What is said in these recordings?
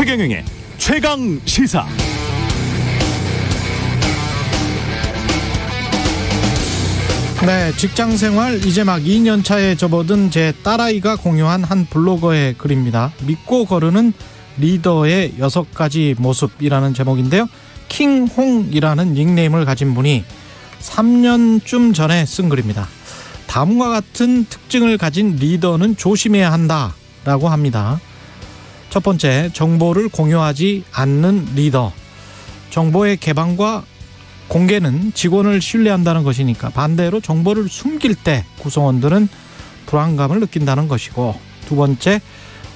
최경영의 최강 시사. 네, 직장생활 이제 막 2년 차에 접어든 제 딸아이가 공유한 한 블로거의 글입니다. 믿고 거르는 리더의 6가지 모습이라는 제목인데요. 킹홍이라는 닉네임을 가진 분이 3년쯤 전에 쓴 글입니다. 다음과 같은 특징을 가진 리더는 조심해야 한다라고 합니다. 첫 번째, 정보를 공유하지 않는 리더. 정보의 개방과 공개는 직원을 신뢰한다는 것이니까 반대로 정보를 숨길 때 구성원들은 불안감을 느낀다는 것이고, 두 번째,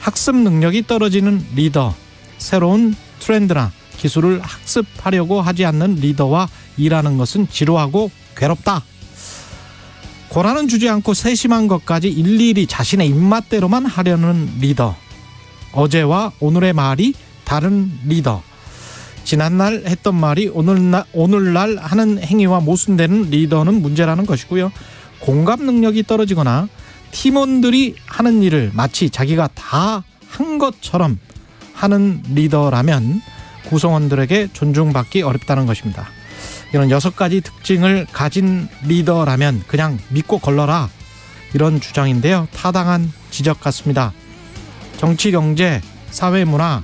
학습 능력이 떨어지는 리더. 새로운 트렌드나 기술을 학습하려고 하지 않는 리더와 일하는 것은 지루하고 괴롭다. 권한은 주지 않고 세심한 것까지 일일이 자신의 입맛대로만 하려는 리더. 어제와 오늘의 말이 다른 리더. 지난날 했던 말이 오늘날 하는 행위와 모순되는 리더는 문제라는 것이고요. 공감 능력이 떨어지거나 팀원들이 하는 일을 마치 자기가 다 한 것처럼 하는 리더라면 구성원들에게 존중받기 어렵다는 것입니다. 이런 6가지 특징을 가진 리더라면 그냥 믿고 걸러라, 이런 주장인데요. 타당한 지적 같습니다. 정치, 경제, 사회, 문화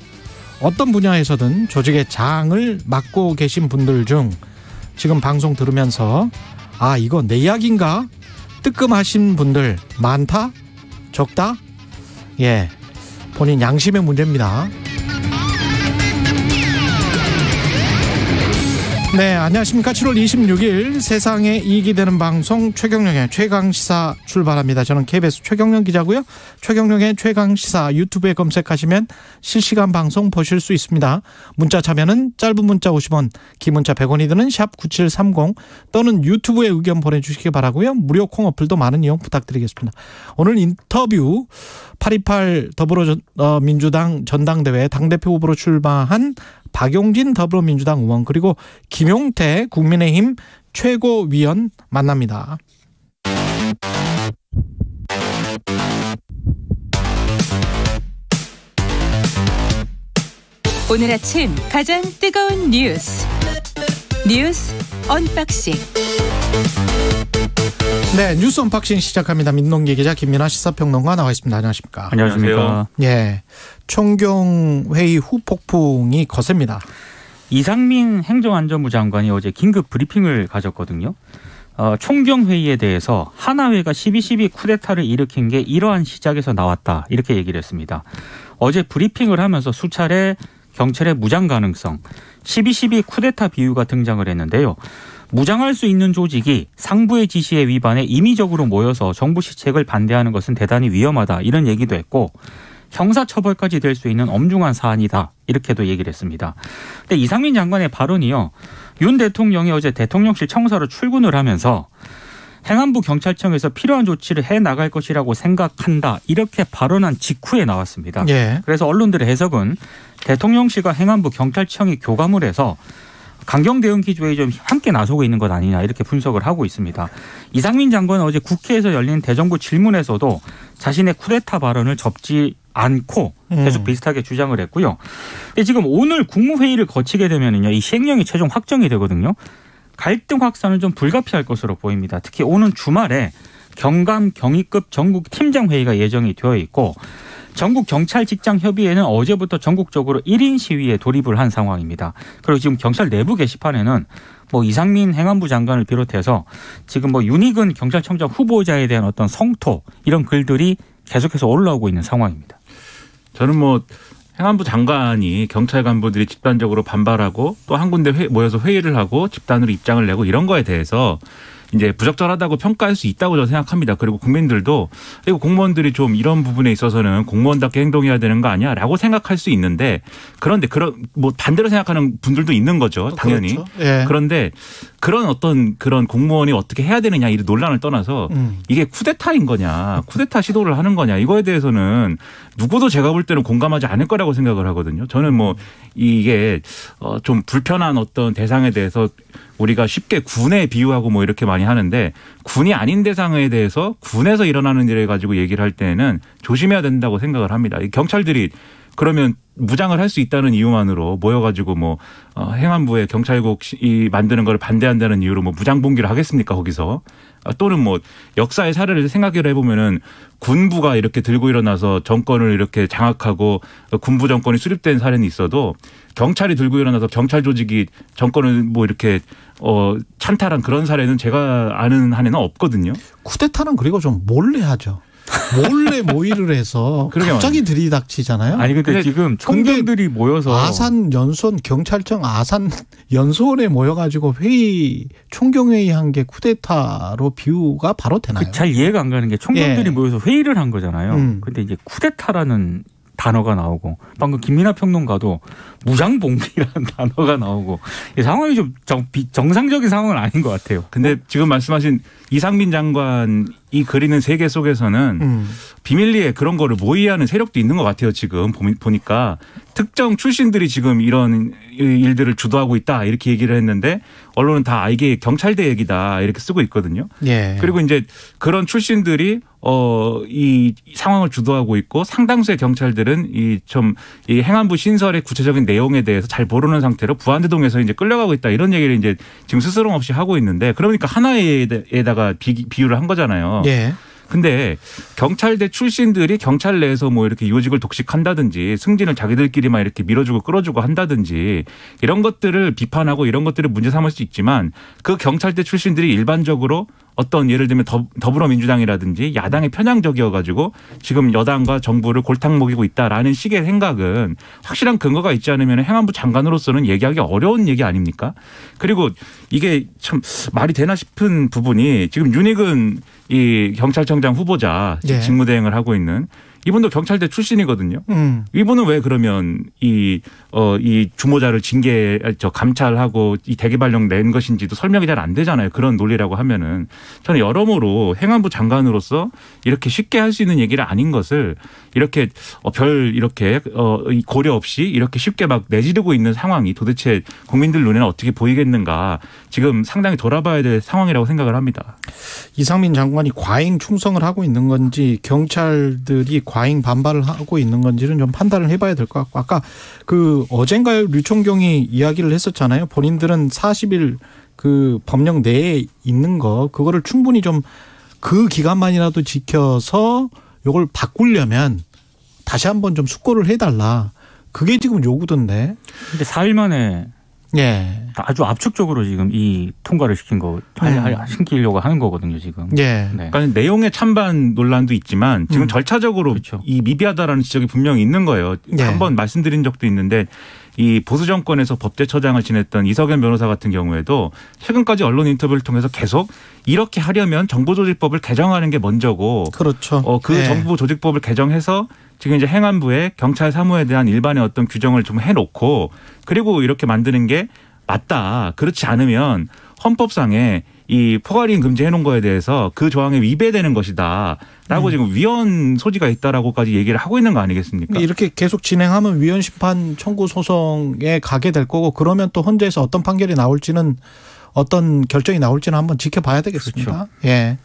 어떤 분야에서든 조직의 장을 맡고 계신 분들 중 지금 방송 들으면서 아, 이거 내 이야기인가? 뜨끔하신 분들 많다? 적다? 예, 본인 양심의 문제입니다. 네, 안녕하십니까. 7월 26일 세상에 이익이 되는 방송 최경영의 최강시사 출발합니다. 저는 KBS 최경영 기자고요. 최경영의 최강시사 유튜브에 검색하시면 실시간 방송 보실 수 있습니다. 문자 참여는 짧은 문자 50원, 긴 문자 100원이 드는 샵 9730 또는 유튜브에 의견 보내주시기 바라고요. 무료 콩 어플도 많은 이용 부탁드리겠습니다. 오늘 인터뷰 828 더불어민주당 전당대회 당대표 후보로 출마한 박용진 더불어민주당 의원, 그리고 김용태 국민의힘 최고위원 만납니다. 오늘 아침 가장 뜨거운 뉴스 언박싱. 네, 뉴스 언박싱 시작합니다. 민동기 기자, 김민아 시사평론가 나와 있습니다. 안녕하십니까? 안녕하십니까? 예, 총경회의 후 폭풍이 거셉니다. 이상민 행정안전부 장관이 어제 긴급 브리핑을 가졌거든요. 총경회의에 대해서 하나회가 12.12 쿠데타를 일으킨 게 이러한 시작에서 나왔다, 이렇게 얘기를 했습니다. 어제 브리핑을 하면서 수차례 경찰의 무장 가능성, 12.12 쿠데타 비유가 등장을 했는데요. 무장할 수 있는 조직이 상부의 지시에 위반해 임의적으로 모여서 정부 시책을 반대하는 것은 대단히 위험하다, 이런 얘기도 했고, 형사처벌까지 될 수 있는 엄중한 사안이다, 이렇게도 얘기를 했습니다. 근데 이상민 장관의 발언이요, 윤 대통령이 어제 대통령실 청사로 출근을 하면서 행안부 경찰청에서 필요한 조치를 해나갈 것이라고 생각한다, 이렇게 발언한 직후에 나왔습니다. 예. 그래서 언론들의 해석은 대통령실과 행안부 경찰청이 교감을 해서 강경 대응 기조에 좀 함께 나서고 있는 것 아니냐, 이렇게 분석을 하고 있습니다. 이상민 장관은 어제 국회에서 열린 대정부 질문에서도 자신의 쿠데타 발언을 접지 않고 계속 비슷하게 주장을 했고요. 근데 지금 오늘 국무회의를 거치게 되면은요, 이 시행령이 최종 확정이 되거든요. 갈등 확산은 좀 불가피할 것으로 보입니다. 특히 오는 주말에 경감 경위급 전국 팀장 회의가 예정이 되어 있고, 전국 경찰 직장 협의회는 어제부터 전국적으로 1인 시위에 돌입을 한 상황입니다. 그리고 지금 경찰 내부 게시판에는 이상민 행안부 장관을 비롯해서 지금 윤희근 경찰청장 후보자에 대한 어떤 성토, 이런 글들이 계속해서 올라오고 있는 상황입니다. 저는 행안부 장관이 경찰 간부들이 집단적으로 반발하고 또 한 군데 모여서 회의를 하고 집단으로 입장을 내고 이런 거에 대해서 이제 부적절하다고 평가할 수 있다고 저는 생각합니다. 그리고 국민들도 그리고 공무원들이 좀 이런 부분에 있어서는 공무원답게 행동해야 되는 거 아니야라고 생각할 수 있는데, 그런데 반대로 생각하는 분들도 있는 거죠, 당연히. 그렇죠. 예. 그런데 그런 공무원이 어떻게 해야 되느냐, 이 논란을 떠나서 이게 쿠데타인 거냐, 쿠데타 시도를 하는 거냐, 이거에 대해서는 누구도 제가 볼 때는 공감하지 않을 거라고 생각을 하거든요. 저는 이게 좀 불편한 어떤 대상에 대해서 우리가 쉽게 군에 비유하고 이렇게 많이 하는데, 군이 아닌 대상에 대해서 군에서 일어나는 일을 가지고 얘기를 할 때는 조심해야 된다고 생각을 합니다. 경찰들이 그러면 무장을 할 수 있다는 이유만으로 모여가지고 뭐 행안부에 경찰국이 만드는 걸 반대한다는 이유로 뭐 무장봉기를 하겠습니까 거기서? 또는 뭐 역사의 사례를 생각을 해보면은 군부가 이렇게 들고 일어나서 정권을 이렇게 장악하고 군부 정권이 수립된 사례는 있어도 경찰이 들고 일어나서 경찰 조직이 정권을 뭐 이렇게 찬탈한 그런 사례는 제가 아는 한에는 없거든요. 쿠데타는 그리고 좀 몰래 하죠. 몰래 모의를 해서 갑자기 들이닥치잖아요. 아니 근데 지금 총경들이 모여서 아산 연수원 경찰청 아산 연수원에 모여가지고 회의 총경회의 한 게 쿠데타로 비유가 바로 되나요? 잘 이해가 안 가는 게 총경들이 예. 모여서 회의를 한 거잖아요. 근데 이제 쿠데타라는 단어가 나오고 방금 김민하 평론가도 무장봉기라는 단어가 나오고 이 상황이 좀 정상적인 상황은 아닌 것 같아요. 근데 지금 말씀하신 이상민 장관이 그리는 세계 속에서는 비밀리에 그런 거를 모의하는 세력도 있는 것 같아요. 지금 보니까 특정 출신들이 지금 이런 일들을 주도하고 있다 이렇게 얘기를 했는데 언론은 다 이게 경찰대 얘기다 이렇게 쓰고 있거든요. 예. 그리고 이제 그런 출신들이 이 상황을 주도하고 있고 상당수의 경찰들은 이 행안부 신설의 구체적인 내용에 대해서 잘 모르는 상태로 부안대동에서 이제 끌려가고 있다 이런 얘기를 이제 지금 스스럼 없이 하고 있는데 그러니까 하나에다가 비유를 한 거잖아요. 예. 근데 경찰대 출신들이 경찰 내에서 뭐 이렇게 요직을 독식한다든지 승진을 자기들끼리만 이렇게 밀어주고 끌어주고 한다든지 이런 것들을 비판하고 이런 것들을 문제 삼을 수 있지만 그 경찰대 출신들이 일반적으로 어떤 예를 들면 더불어민주당이라든지 야당의 편향적이어가지고 지금 여당과 정부를 골탕 먹이고 있다라는 식의 생각은 확실한 근거가 있지 않으면 행안부 장관으로서는 얘기하기 어려운 얘기 아닙니까? 그리고 이게 참 말이 되나 싶은 부분이 지금 윤익은 이 경찰청장 후보자 예. 직무대행을 하고 있는 이분도 경찰대 출신이거든요. 이분은 왜 그러면 이 주모자를 감찰하고 이 대기발령 낸 것인지도 설명이 잘 안 되잖아요. 그런 논리라고 하면은 저는 여러모로 행안부 장관으로서 이렇게 쉽게 할 수 있는 얘기를 아닌 것을 이렇게 이렇게 고려 없이 이렇게 쉽게 막 내지르고 있는 상황이 도대체 국민들 눈에는 어떻게 보이겠는가 지금 상당히 돌아봐야 될 상황이라고 생각을 합니다. 이상민 장관이 과잉 충성을 하고 있는 건지 경찰들이 과잉 반발을 하고 있는 건지는 좀 판단을 해봐야 될 것 같고 아까 어젠가요 류총경이 이야기를 했었잖아요. 본인들은 40일 그 법령 내에 있는 그거를 충분히 좀 그 기간만이라도 지켜서 이걸 바꾸려면 다시 한번 좀 숙고를 해달라. 그게 지금 요구던데. 근데 4일 만에 예. 아주 압축적으로 지금 이 통과를 시키려고 하는 거거든요, 지금. 예. 네. 그러니까 내용의 찬반 논란도 있지만 지금 절차적으로 그렇죠. 이 미비하다라는 지적이 분명히 있는 거예요. 예. 한번 말씀드린 적도 있는데 이 보수 정권에서 법제처장을 지냈던 이석연 변호사 같은 경우에도 최근까지 언론 인터뷰를 통해서 계속 이렇게 하려면 정보조직법을 개정하는 게 먼저고 그렇죠. 그 정보조직법을 개정해서 지금 이제 행안부에 경찰 사무에 대한 일반의 어떤 규정을 좀 해놓고 그리고 이렇게 만드는 게 맞다. 그렇지 않으면 헌법상에 이 포괄이행 금지해놓은 거에 대해서 그 조항에 위배되는 것이다. 라고 지금 위헌 소지가 있다라고까지 얘기를 하고 있는 거 아니겠습니까? 이렇게 계속 진행하면 위헌 심판 청구 소송에 가게 될 거고 그러면 또 헌재에서 어떤 판결이 나올지는 어떤 결정이 나올지는 한번 지켜봐야 되겠습니다. 그렇죠. 예.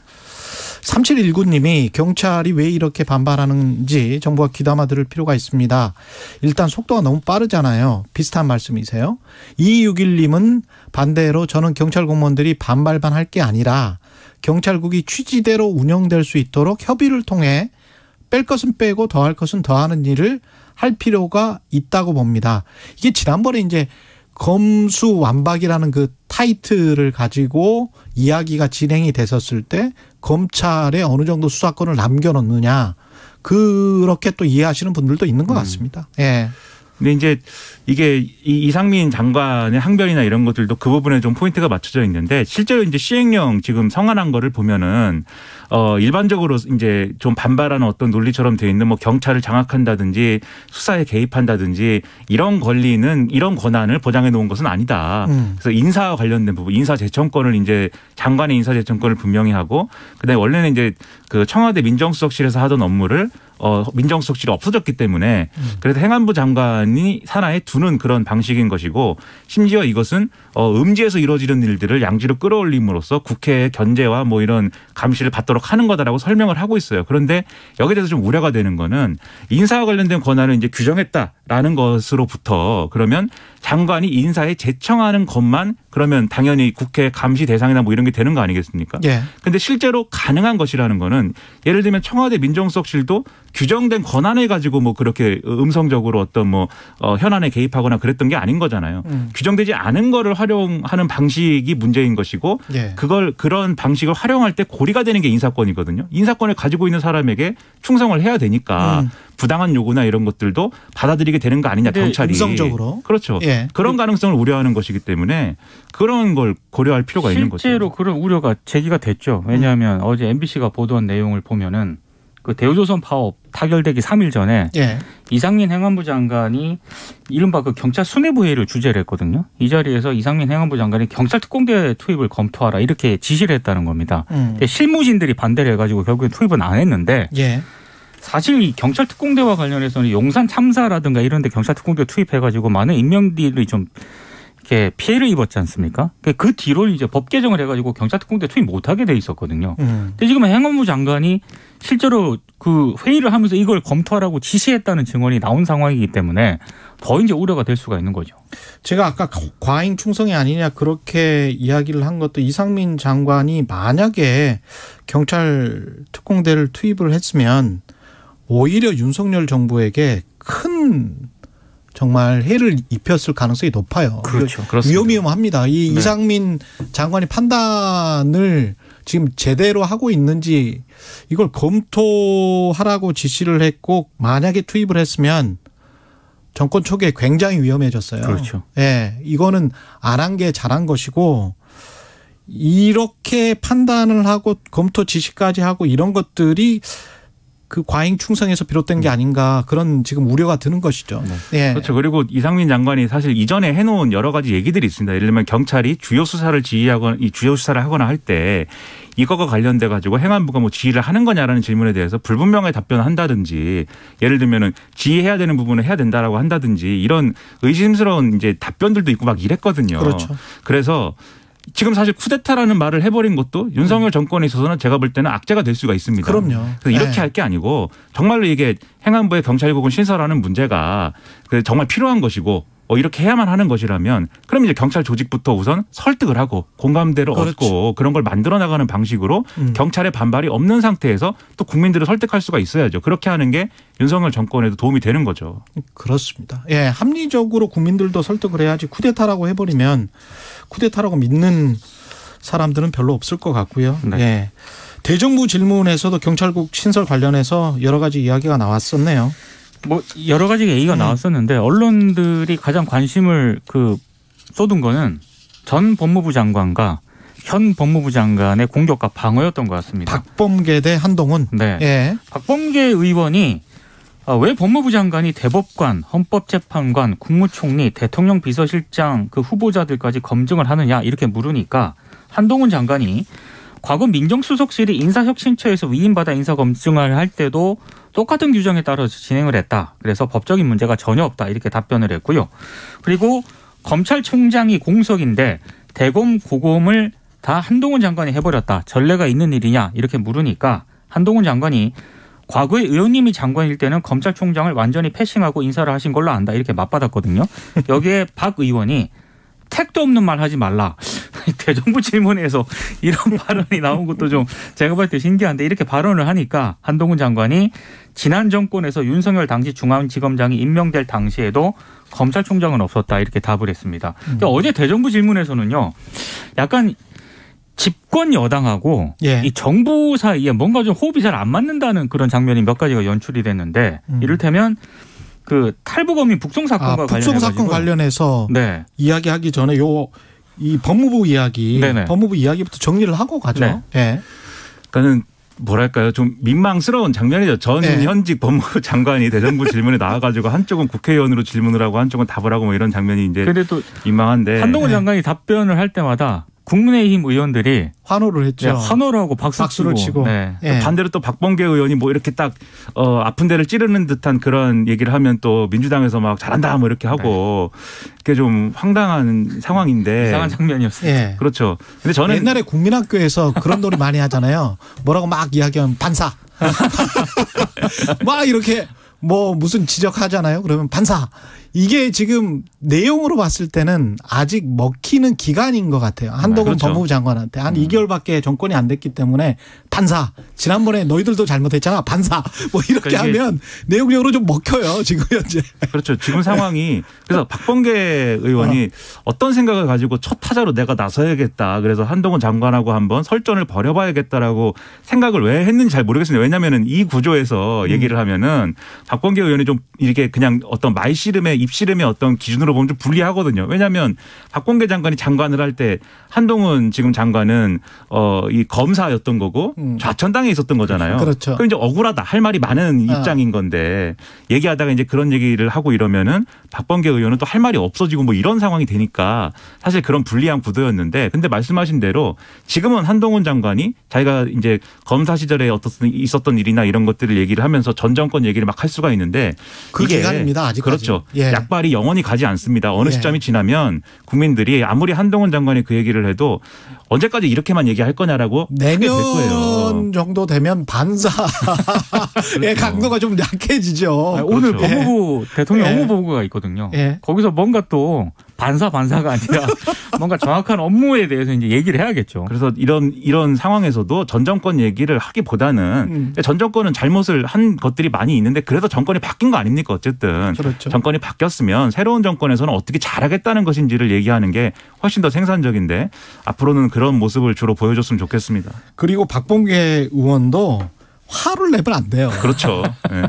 3719님이 경찰이 왜 이렇게 반발하는지 정부가 귀담아 들을 필요가 있습니다. 일단 속도가 너무 빠르잖아요. 비슷한 말씀이세요. 2261님은 반대로 저는 경찰 공무원들이 반발만 할 게 아니라 경찰국이 취지대로 운영될 수 있도록 협의를 통해 뺄 것은 빼고 더할 것은 더하는 일을 할 필요가 있다고 봅니다. 이게 지난번에 이제 검수완박이라는 그 타이틀을 가지고 이야기가 진행이 됐었을 때 검찰에 어느 정도 수사권을 남겨놓느냐 그렇게 또 이해하시는 분들도 있는 것 같습니다. 예. 근데 이제 이게 이상민 장관의 항변이나 이런 것들도 그 부분에 좀 포인트가 맞춰져 있는데 실제로 이제 시행령 지금 성안한 거를 보면은 일반적으로 이제 좀 반발하는 어떤 논리처럼 돼 있는 뭐 경찰을 장악한다든지 수사에 개입한다든지 이런 권한을 보장해 놓은 것은 아니다. 그래서 인사와 관련된 부분, 인사재청권을 이제 장관의 인사재청권을 분명히 하고 그다음에 원래는 이제 그 청와대 민정수석실에서 하던 업무를 민정수석실이 없어졌기 때문에 그래서 행안부 장관이 산하에 두는 그런 방식인 것이고 심지어 이것은 음지에서 이루어지는 일들을 양지로 끌어올림으로써 국회의 견제와 뭐 이런 감시를 받도록 하는 거다라고 설명을 하고 있어요. 그런데 여기에 대해서 좀 우려가 되는 거는 인사와 관련된 권한을 이제 규정했다라는 것으로부터 그러면 장관이 인사에 제청하는 것만 그러면 당연히 국회 감시 대상이나 뭐 이런 게 되는 거 아니겠습니까? 예. 근데 실제로 가능한 것이라는 거는 예를 들면 청와대 민정수석실도 규정된 권한을 가지고 뭐 그렇게 음성적으로 어떤 뭐 현안에 개입하거나 그랬던 게 아닌 거잖아요. 규정되지 않은 거를 활용하는 방식이 문제인 것이고 예. 그런 방식을 활용할 때 고리가 되는 게 인사권이거든요. 인사권을 가지고 있는 사람에게 충성을 해야 되니까 부당한 요구나 이런 것들도 받아들이게 되는 거 아니냐 경찰이. 음성적으로. 그렇죠. 예. 그런 가능성을 우려하는 것이기 때문에 그런 걸 고려할 필요가 있는 거죠. 실제로 그런 우려가 제기가 됐죠. 왜냐하면 어제 MBC가 보도한 내용을 보면은 그 대우조선 파업 타결되기 3일 전에 예. 이상민 행안부 장관이 이른바 그 경찰 수뇌부 회의를 주재를 했거든요. 이 자리에서 이상민 행안부 장관이 경찰 특공대 투입을 검토하라 이렇게 지시를 했다는 겁니다. 근데 실무진들이 반대를 해가지고 결국엔 투입은 안 했는데 예. 사실 이 경찰 특공대와 관련해서는 용산 참사라든가 이런 데 경찰 특공대 투입해가지고 많은 인명들이 좀 이렇게 피해를 입었지 않습니까? 그 뒤로 이제 법 개정을 해가지고 경찰 특공대 투입 못하게 돼 있었거든요. 근데 지금 행안부 장관이 실제로 그 회의를 하면서 이걸 검토하라고 지시했다는 증언이 나온 상황이기 때문에 더 이제 우려가 될 수가 있는 거죠. 제가 아까 과잉 충성이 아니냐 그렇게 이야기를 한 것도 이상민 장관이 만약에 경찰 특공대를 투입을 했으면 오히려 윤석열 정부에게 큰 정말 해를 입혔을 가능성이 높아요. 그렇죠. 위험합니다. 이 네. 이상민 장관이 판단을 지금 제대로 하고 있는지 이걸 검토하라고 지시를 했고 만약에 투입을 했으면 정권 초기에 굉장히 위험해졌어요. 그렇죠. 예, 이거는 안 한 게 잘한 것이고 이렇게 판단을 하고 검토 지시까지 하고 이런 것들이 그 과잉 충성에서 비롯된 게 아닌가 그런 지금 우려가 드는 것이죠. 네. 예. 그렇죠. 그리고 이상민 장관이 사실 이전에 해놓은 여러 가지 얘기들이 있습니다. 예를 들면 경찰이 주요 수사를 지휘하거나 주요 수사를 하거나 할 때 이거가 관련돼 가지고 행안부가 뭐 지휘를 하는 거냐라는 질문에 대해서 불분명하게 답변을 한다든지 예를 들면은 지휘해야 되는 부분을 해야 된다라고 한다든지 이런 의심스러운 이제 답변들도 있고 막 이랬거든요. 그렇죠. 그래서 지금 사실 쿠데타라는 말을 해버린 것도 윤석열 정권에 있어서는 제가 볼 때는 악재가 될 수가 있습니다. 그럼요. 그래서 이렇게 네. 할 게 아니고 정말로 이게 행안부의 경찰국을 신설하는 문제가 정말 필요한 것이고 이렇게 해야만 하는 것이라면 그럼 이제 경찰 조직부터 우선 설득을 하고 공감대를 그렇지. 얻고 그런 걸 만들어 나가는 방식으로 경찰의 반발이 없는 상태에서 또 국민들을 설득할 수가 있어야죠. 그렇게 하는 게 윤석열 정권에도 도움이 되는 거죠. 그렇습니다. 예, 합리적으로 국민들도 설득을 해야지 쿠데타라고 해버리면 쿠데타라고 믿는 사람들은 별로 없을 것 같고요. 네. 예. 대정부 질문에서도 경찰국 신설 관련해서 여러 가지 이야기가 나왔었네요. 뭐 여러 가지 얘기가 나왔었는데 언론들이 가장 관심을 쏟은 거는 전 법무부 장관과 현 법무부 장관의 공격과 방어였던 것 같습니다. 박범계 대 한동훈. 네. 예. 박범계 의원이 왜 법무부 장관이 대법관, 헌법재판관, 국무총리, 대통령 비서실장 그 후보자들까지 검증을 하느냐 이렇게 물으니까 한동훈 장관이 과거 민정수석실이 인사혁신처에서 위임받아 인사검증을 할 때도 똑같은 규정에 따라서 진행을 했다. 그래서 법적인 문제가 전혀 없다. 이렇게 답변을 했고요. 그리고 검찰총장이 공석인데 대검 고검을 다 한동훈 장관이 해버렸다. 전례가 있는 일이냐 이렇게 물으니까 한동훈 장관이 과거에 의원님이 장관일 때는 검찰총장을 완전히 패싱하고 인사를 하신 걸로 안다. 이렇게 맞받았거든요. 여기에 박 의원이 택도 없는 말 하지 말라. 대정부 질문에서 이런 발언이 나온 것도 좀 제가 볼 때 신기한데 이렇게 발언을 하니까 한동훈 장관이 지난 정권에서 윤석열 당시 중앙지검장이 임명될 당시에도 검찰총장은 없었다. 이렇게 답을 했습니다. 근데 어제 대정부 질문에서는요. 약간 집권 여당하고 예. 이 정부 사이에 뭔가 좀 호흡이 잘 안 맞는다는 그런 장면이 몇 가지가 연출이 됐는데 이를테면 그 탈북어민 북송 사건과 북송 사건 관련해서 네. 이야기하기 전에 이 법무부 이야기, 네네. 법무부 이야기부터 정리를 하고 가죠. 네. 예. 그러니까는 뭐랄까요, 좀 민망스러운 장면이죠. 전 네. 현직 법무부 장관이 대정부 질문에 나와가지고 한쪽은 국회의원으로 질문을 하고 한쪽은 답을 하고 뭐 이런 장면이 이제 근데 또 민망한데. 한동훈 장관이 답변을 할 때마다 국민의힘 의원들이 환호를 했죠. 네, 환호를 하고 박수를 치고. 네. 예. 반대로 또 박범계 의원이 뭐 이렇게 딱 아픈 데를 찌르는 듯한 그런 얘기를 하면 또 민주당에서 막 잘한다 뭐 이렇게 하고 그게 좀 황당한 상황인데 이상한 장면이었어요. 예. 그렇죠. 근데 저는 옛날에 국민학교에서 그런 놀이 많이 하잖아요. 뭐라고 막 이야기하면 반사. 막 이렇게 뭐 무슨 지적하잖아요. 그러면 반사. 이게 지금 내용으로 봤을 때는 아직 먹히는 기간인 것 같아요. 한동훈 그렇죠. 법무부 장관한테 한 2개월밖에 정권이 안 됐기 때문에 반사. 지난번에 너희들도 잘못했잖아. 반사. 뭐 이렇게 그러니까 하면 내용적으로 좀 먹혀요. 지금 현재. 그렇죠. 지금 상황이 그래서 박범계 의원이 어떤 생각을 가지고 첫 타자로 내가 나서야겠다. 그래서 한동훈 장관하고 한번 설전을 벌여봐야겠다라고 생각을 왜 했는지 잘 모르겠습니다. 왜냐하면 이 구조에서 얘기를 하면은 박범계 의원이 좀 이렇게 그냥 어떤 말씨름의 입씨름의 어떤 기준으로 보면 좀 불리하거든요. 왜냐하면 박범계 장관이 장관을 할 때 한동훈 지금 장관은 이 검사였던 거고 좌천당에 있었던 거잖아요. 그렇죠. 그럼 이제 억울하다 할 말이 많은 입장인 건데 얘기하다가 이제 그런 얘기를 하고 이러면은 박범계 의원은 또 할 말이 없어지고 뭐 이런 상황이 되니까 사실 그런 불리한 구도였는데 근데 말씀하신 대로 지금은 한동훈 장관이 자기가 이제 검사 시절에 있었던 일이나 이런 것들을 얘기를 하면서 전 정권 얘기를 막 할 수가 있는데 그 기간입니다. 아직까지. 그렇죠. 예. 약발이 영원히 가지 않습니다. 어느 예. 시점이 지나면 국민들이 아무리 한동훈 장관이 그 얘기를 해도 언제까지 이렇게만 얘기할 거냐라고 하게 될 거예요. 내년 정도 되면 반사의 강도가 좀 약해지죠. 아니, 오늘 그렇죠. 법무부 대통령 예. 업무보고가 있거든요. 예. 거기서 뭔가 또 반사가 아니라 뭔가 정확한 업무에 대해서 이제 얘기를 해야겠죠. 그래서 이런 상황에서도 전 정권 얘기를 하기보다는 전 정권은 잘못을 한 것들이 많이 있는데 그래도 정권이 바뀐 거 아닙니까 어쨌든. 그렇죠. 정권이 바뀌었으면 새로운 정권에서는 어떻게 잘하겠다는 것인지를 얘기하는 게 훨씬 더 생산적인데 앞으로는 그런 모습을 주로 보여줬으면 좋겠습니다. 그리고 박범계 의원도 화를 내면 안 돼요. 그렇죠. 네.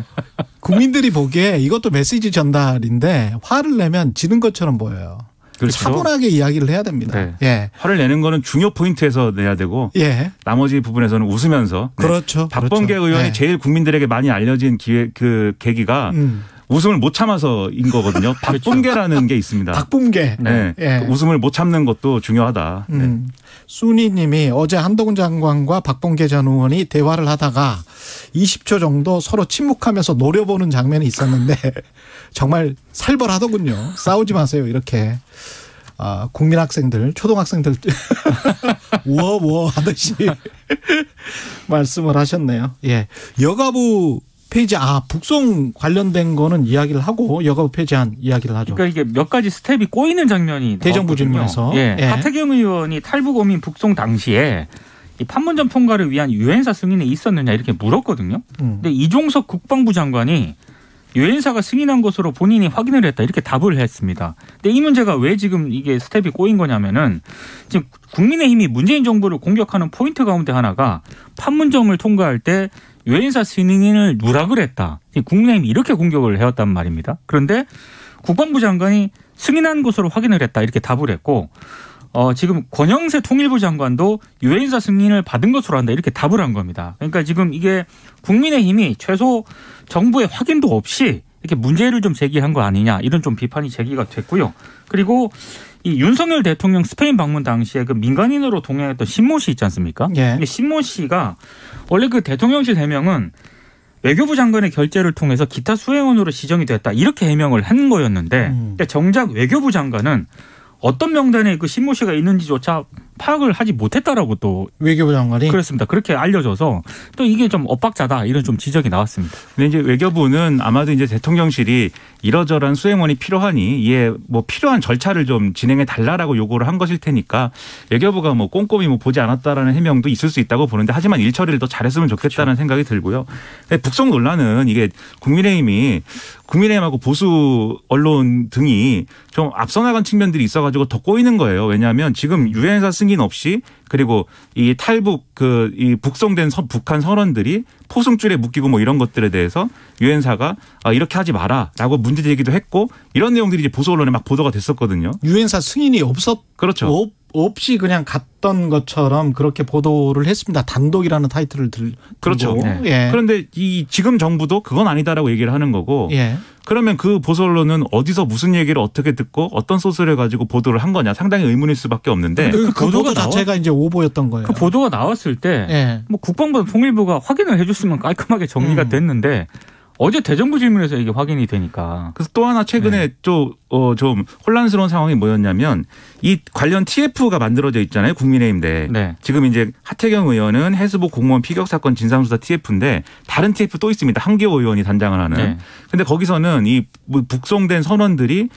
국민들이 보기에 이것도 메시지 전달인데 화를 내면 지는 것처럼 보여요. 그렇죠. 차분하게 이야기를 해야 됩니다. 네. 예. 화를 내는 거는 중요 포인트에서 내야 되고 예. 나머지 부분에서는 웃으면서. 네. 그렇죠. 박범계 그렇죠. 의원이 예. 제일 국민들에게 많이 알려진 그 계기가 웃음을 못 참아서인 거거든요. 박범계라는 게 있습니다. 박범계. 네. 예. 그 웃음을 못 참는 것도 중요하다. 네. 순이님이 어제 한동훈 장관과 박범계 전 의원이 대화를 하다가 20초 정도 서로 침묵하면서 노려보는 장면이 있었는데 정말 살벌하더군요. 싸우지 마세요. 이렇게. 국민학생들, 초등학생들 우어 하듯이 말씀을 하셨네요. 예. 여가부 폐지, 북송 관련된 거는 이야기를 하고 여가부 폐지한 이야기를 하죠. 그러니까 이게 몇 가지 스텝이 꼬이는 장면이 대정부 나왔거든요. 질문에서. 예. 예. 하태경 의원이 탈북어민 북송 당시에 이 판문점 통과를 위한 유엔사 승인이 있었느냐 이렇게 물었거든요. 근데 이종석 국방부 장관이 유엔사가 승인한 것으로 본인이 확인을 했다 이렇게 답을 했습니다. 근데 이 문제가 왜 지금 이게 스텝이 꼬인 거냐면은 지금 국민의힘이 문재인 정부를 공격하는 포인트 가운데 하나가 판문점을 통과할 때 유엔사 승인을 누락을 했다. 국민의힘이 이렇게 공격을 해왔단 말입니다. 그런데 국방부 장관이 승인한 것으로 확인을 했다 이렇게 답을 했고 지금 권영세 통일부 장관도 유엔사 승인을 받은 것으로 한다 이렇게 답을 한 겁니다. 그러니까 지금 이게 국민의힘이 최소 정부의 확인도 없이 이렇게 문제를 좀 제기한 거 아니냐 이런 좀 비판이 제기가 됐고요. 그리고 이 윤석열 대통령 스페인 방문 당시에 그 민간인으로 동행했던 신모 씨 있지 않습니까? 예. 근데 신모 씨가 원래 그 대통령실 해명은 외교부 장관의 결재를 통해서 기타 수행원으로 지정이 됐다 이렇게 해명을 한 거였는데 정작 외교부 장관은 어떤 명단에 그 신모 씨가 있는지조차 파악을 하지 못했다라고 또 외교부 장관이 그렇습니다. 그렇게 알려져서 또 이게 좀 엇박자다 이런 좀 지적이 나왔습니다. 근데 이제 외교부는 아마도 이제 대통령실이 이러저러한 수행원이 필요하니 이에 뭐 필요한 절차를 좀 진행해 달라라고 요구를 한 것일 테니까 외교부가 뭐 꼼꼼히 뭐 보지 않았다라는 해명도 있을 수 있다고 보는데 하지만 일 처리를 더 잘했으면 좋겠다는 생각이 들고요. 북송 논란은 이게 국민의힘하고 보수 언론 등이 좀 앞서 나간 측면들이 있어가지고 더 꼬이는 거예요. 왜냐하면 지금 유엔사 승인 없이 그리고 이 탈북 이 북송된 북한 선원들이 포승줄에 묶이고 뭐 이런 것들에 대해서 유엔사가 이렇게 하지 마라라고 문제 제기도 했고 이런 내용들이 이제 보수 언론에 막 보도가 됐었거든요. 유엔사 승인이 그렇죠. 없이 그냥 갔던 것처럼 그렇게 보도를 했습니다. 단독이라는 타이틀을 들고. 그렇죠. 네. 예. 그런데 이 지금 정부도 그건 아니다라고 얘기를 하는 거고 예. 그러면 그 보수 언론은 어디서 무슨 얘기를 어떻게 듣고 어떤 소스를 가지고 보도를 한 거냐 상당히 의문일 수밖에 없는데 그 보도 자체가 이제 오보였던 거예요. 그 보도가 나왔을 때 예. 뭐 국방부나 통일부가 확인을 해줬으면 깔끔하게 정리가 됐는데 어제 대정부 질문에서 이게 확인이 되니까. 그래서 또 하나 최근에 좀 혼란스러운 상황이 뭐였냐면 이 관련 TF가 만들어져 있잖아요. 국민의힘 내. 네. 지금 이제 하태경 의원은 해수부 공무원 피격 사건 진상조사 TF인데 다른 TF 또 있습니다. 한기호 의원이 단장을 하는. 네. 근데 거기서는 이 북송된 선원들이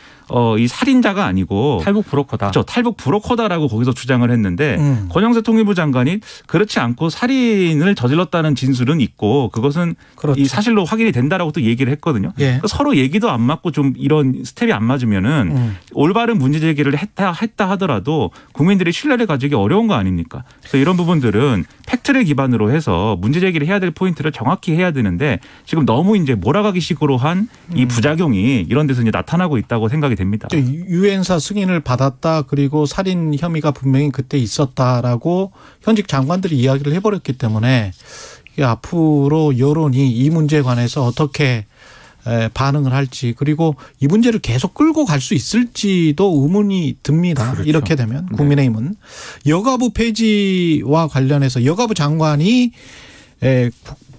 이 살인자가 아니고 탈북 브로커다. 그렇죠. 탈북 브로커다라고 거기서 주장을 했는데 권영세 통일부 장관이 그렇지 않고 살인을 저질렀다는 진술은 있고 그것은 그렇죠. 이 사실로 확인이 된다라고 또 얘기를 했거든요. 예. 그러니까 서로 얘기도 안 맞고 좀 이런 스텝이 안 맞으면은 올바른 문제 제기를 했다 하더라도 국민들이 신뢰를 가지기 어려운 거 아닙니까? 그래서 이런 부분들은 팩트를 기반으로 해서 문제 제기를 해야 될 포인트를 정확히 해야 되는데 지금 너무 이제 몰아가기 식으로 한 이 부작용이 이런 데서 이제 나타나고 있다고 생각이 됩니다. 유엔사 승인을 받았다 그리고 살인 혐의가 분명히 그때 있었다라고 현직 장관들이 이야기를 해버렸기 때문에 이게 앞으로 여론이 이 문제에 관해서 어떻게 반응을 할지 그리고 이 문제를 계속 끌고 갈 수 있을지도 의문이 듭니다. 그렇죠. 이렇게 되면 국민의힘은 여가부 폐지와 관련해서 여가부 장관이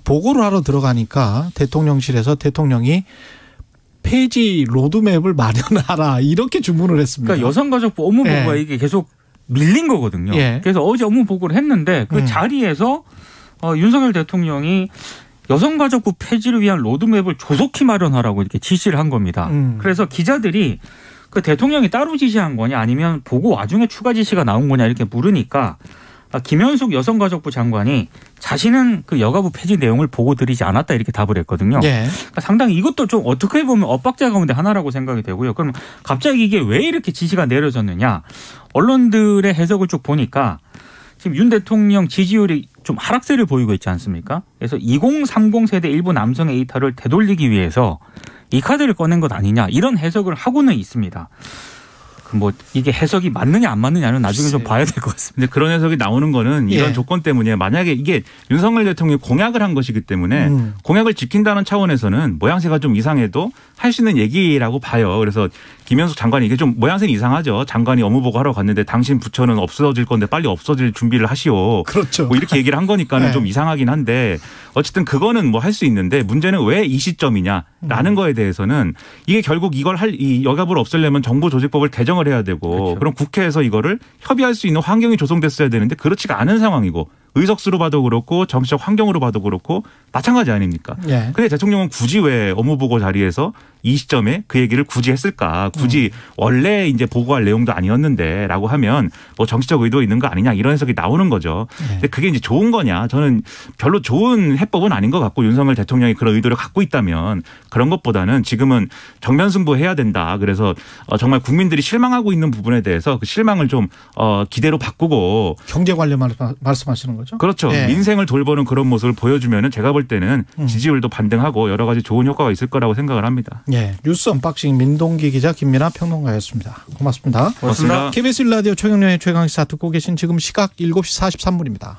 보고를 하러 들어가니까 대통령실에서 대통령이 폐지 로드맵을 마련하라 이렇게 주문을 했습니다. 그러니까 여성가족부 업무보고가 이게 계속 밀린 거거든요. 예. 그래서 어제 업무보고를 했는데 그 자리에서 윤석열 대통령이 여성가족부 폐지를 위한 로드맵을 조속히 마련하라고 이렇게 지시를 한 겁니다. 그래서 기자들이 그 대통령이 따로 지시한 거냐 아니면 보고 와중에 추가 지시가 나온 거냐 이렇게 물으니까 김현숙 여성가족부 장관이 자신은 그 여가부 폐지 내용을 보고 드리지 않았다 이렇게 답을 했거든요. 예. 그러니까 상당히 이것도 좀 어떻게 보면 엇박자 가운데 하나라고 생각이 되고요. 그럼 갑자기 이게 왜 이렇게 지시가 내려졌느냐. 언론들의 해석을 쭉 보니까 지금 윤 대통령 지지율이 좀 하락세를 보이고 있지 않습니까? 그래서 2030 세대 일부 남성의 이탈을 되돌리기 위해서 이 카드를 꺼낸 것 아니냐 이런 해석을 하고는 있습니다. 뭐 이게 해석이 맞느냐 안 맞느냐는 나중에 좀 봐야 될 것 같습니다. 근데 그런 해석이 나오는 거는 이런 조건 때문에 만약에 이게 윤석열 대통령이 공약을 한 것이기 때문에 공약을 지킨다는 차원에서는 모양새가 좀 이상해도 할 수 있는 얘기라고 봐요. 그래서 김현숙 장관이 이게 좀 모양새는 이상하죠. 장관이 업무보고 하러 갔는데 당신 부처는 없어질 건데 빨리 없어질 준비를 하시오. 그렇죠. 뭐 이렇게 얘기를 한 거니까는 좀 이상하긴 한데 어쨌든 그거는 뭐 할 수 있는데 문제는 왜 이 시점이냐라는 거에 대해서는 이게 결국 이걸 이 여가부를 없애려면 정보조직법을 개정을 해야 되고 그렇죠. 그럼 국회에서 이거를 협의할 수 있는 환경이 조성됐어야 되는데 그렇지가 않은 상황이고 의석수로 봐도 그렇고 정치적 환경으로 봐도 그렇고 마찬가지 아닙니까? 그런데 대통령은 굳이 왜 업무보고 자리에서 이 시점에 그 얘기를 굳이 했을까? 굳이 원래 이제 보고할 내용도 아니었는데라고 하면 뭐 정치적 의도 있는 거 아니냐 이런 해석이 나오는 거죠. 근데 그게 이제 좋은 거냐? 저는 별로 좋은 해법은 아닌 것 같고 윤석열 대통령이 그런 의도를 갖고 있다면 그런 것보다는 지금은 정면 승부해야 된다. 그래서 정말 국민들이 실망하고 있는 부분에 대해서 그 실망을 좀 기대로 바꾸고 경제 관련 말씀하시는 거죠? 그렇죠. 민생을 돌보는 그런 모습을 보여주면은 제가 볼 때는 지지율도 반등하고 여러 가지 좋은 효과가 있을 거라고 생각을 합니다. 뉴스 언박싱 민동기 기자 김민아 평론가였습니다. 고맙습니다. 고맙습니다. KBS 1라디오 최경영의 최강시사 듣고 계신 지금 시각 7시 43분입니다.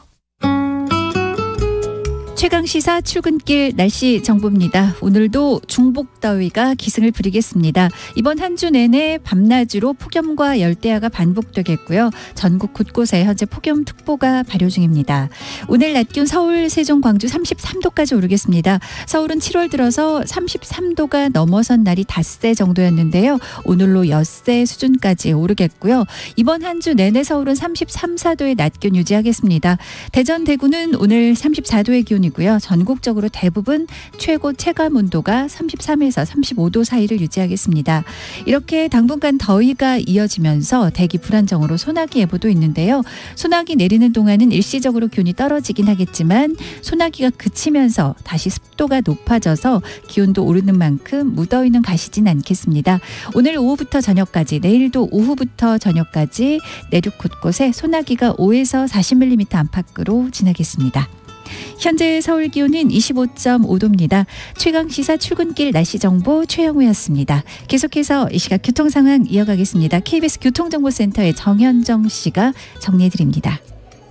최강시사 출근길 날씨 정보입니다. 오늘도 중복더위가 기승을 부리겠습니다. 이번 한 주 내내 밤낮으로 폭염과 열대야가 반복되겠고요. 전국 곳곳에 현재 폭염특보가 발효 중입니다. 오늘 낮 기온 서울, 세종, 광주 33도까지 오르겠습니다. 서울은 7월 들어서 33도가 넘어선 날이 닷새 정도였는데요. 오늘로 엿새 수준까지 오르겠고요. 이번 한 주 내내 서울은 33, 4도의 낮 기온 유지하겠습니다. 대전, 대구는 오늘 34도의 기온이 고요. 전국적으로 대부분 최고 체감 온도가 33에서 35도 사이를 유지하겠습니다. 이렇게 당분간 더위가 이어지면서 대기 불안정으로 소나기 예보도 있는데요. 소나기 내리는 동안은 일시적으로 기온이 떨어지긴 하겠지만 소나기가 그치면서 다시 습도가 높아져서 기온도 오르는 만큼 무더위는 가시진 않겠습니다. 오늘 오후부터 저녁까지 내일도 오후부터 저녁까지 내륙 곳곳에 소나기가 5에서 40mm 안팎으로 지나겠습니다. 현재 서울 기온은 25.5도입니다. 최강시사 출근길 날씨 정보 최영우였습니다. 계속해서 이 시각 교통 상황 이어가겠습니다. KBS 교통정보센터의 정현정 씨가 정리해드립니다.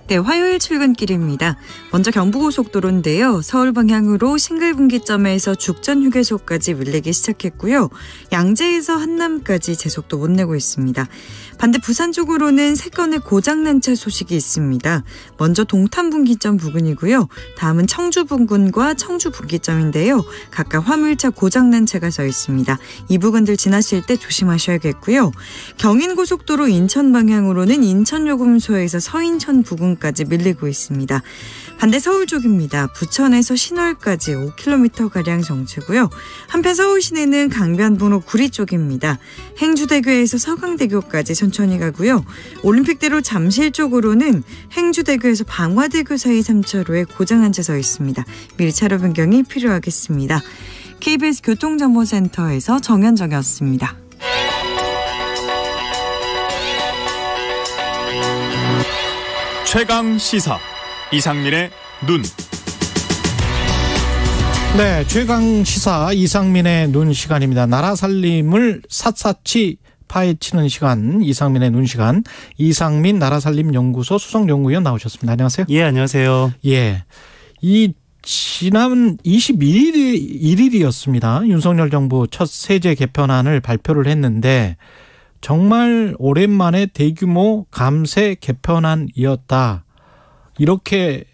네, 화요일 출근길입니다. 먼저 경부고속도로인데요. 서울 방향으로 싱글분기점에서 죽전 휴게소까지 밀리기 시작했고요. 양재에서 한남까지 제속도 못 내고 있습니다. 반대 부산 쪽으로는 3건의 고장난 차 소식이 있습니다. 먼저 동탄분기점 부근이고요. 다음은 청주분군과 청주분기점인데요. 각각 화물차 고장난 차가 서 있습니다. 이 부근들 지나실 때 조심하셔야겠고요. 경인고속도로 인천 방향으로는 인천요금소에서 서인천 부근까지 밀리고 있습니다. 반대 서울 쪽입니다. 부천에서 신월까지 5km가량 정체고요. 한편 서울 시내는 강변북로 구리 쪽입니다. 행주대교에서 서강대교까지 천천히 가고요. 올림픽대로 잠실 쪽으로는 행주대교에서 방화대교 사이 3차로에 고장난 차 서 있습니다. 미리 차로 변경이 필요하겠습니다. KBS 교통정보센터에서 정현정이었습니다. 최강 시사 이상민의 눈. 네, 최강 시사 이상민의 눈 시간입니다. 나라 살림을 샅샅이 파헤치는 시간, 이상민의 눈 시간. 이상민 나라살림연구소 수석연구위원 나오셨습니다. 안녕하세요. 예, 안녕하세요. 예, 이 지난 21일이었습니다. 윤석열 정부 첫 세제 개편안을 발표를 했는데 정말 오랜만에 대규모 감세 개편안이었다. 이렇게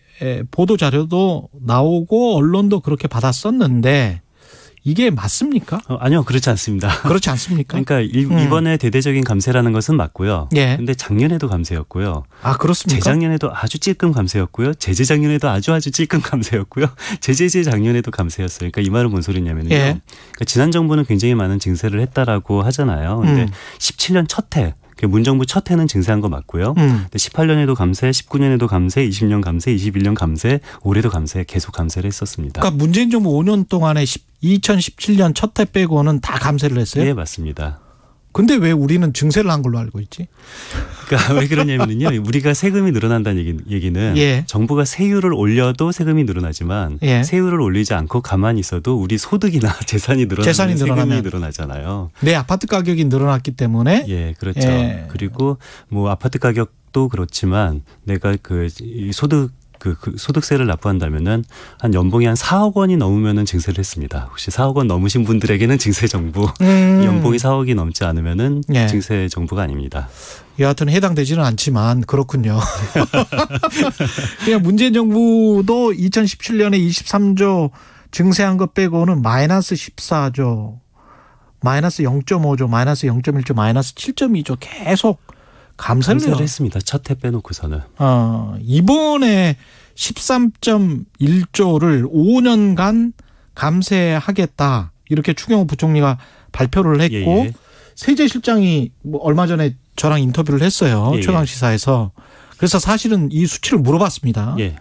보도자료도 나오고 언론도 그렇게 받았었는데 이게 맞습니까? 아니요, 그렇지 않습니다. 그렇지 않습니까? 그러니까 이번에 대대적인 감세라는 것은 맞고요. 예. 근데 작년에도 감세였고요. 아, 그렇습니까? 재작년에도 아주 찔끔 감세였고요. 재재작년에도 아주 찔끔 감세였고요. 재재작년에도 감세였어요. 그러니까 이 말은 뭔 소리냐면요. 예. 그러니까 지난 정부는 굉장히 많은 증세를 했다라고 하잖아요. 근데 17년 첫 해. 문정부 첫 해는 증세한 거 맞고요. 18년에도 감세, 19년에도 감세, 20년 감세, 21년 감세, 올해도 감세, 계속 감세를 했었습니다. 그러니까 문재인 정부 5년 동안에 2017년 첫 해 빼고는 다 감세를 했어요? 네, 맞습니다. 근데 왜 우리는 증세를 한 걸로 알고 있지? 그러니까 왜 그러냐면요. 우리가 세금이 늘어난다는 얘기는 예. 정부가 세율을 올려도 세금이 늘어나지만 예. 세율을 올리지 않고 가만히 있어도 우리 소득이나 재산이 늘어나면 세금이 늘어나잖아요. 내 아파트 가격이 늘어났기 때문에. 예, 그렇죠. 예. 그리고 뭐 아파트 가격도 그렇지만 내가 소득세를 납부한다면은 한 연봉이 한 4억 원이 넘으면은 증세를 했습니다. 혹시 4억 원 넘으신 분들에게는 증세 정부, 연봉이 4억이 넘지 않으면은 예. 증세 정부가 아닙니다. 여하튼 해당되지는 않지만 그렇군요. 그냥 문재인 정부도 2017년에 23조 증세한 것 빼고는 마이너스 14조, 마이너스 0.5조, 마이너스 0.1조, 마이너스 7.2조 계속 감세를 했습니다. 첫 해 빼놓고서는. 이번에 13.1조를 5년간 감세하겠다. 이렇게 추경호 부총리가 발표를 했고 예. 세제실장이 얼마 전에 저랑 인터뷰를 했어요. 예. 최강시사에서. 그래서 사실은 이 수치를 물어봤습니다. 예.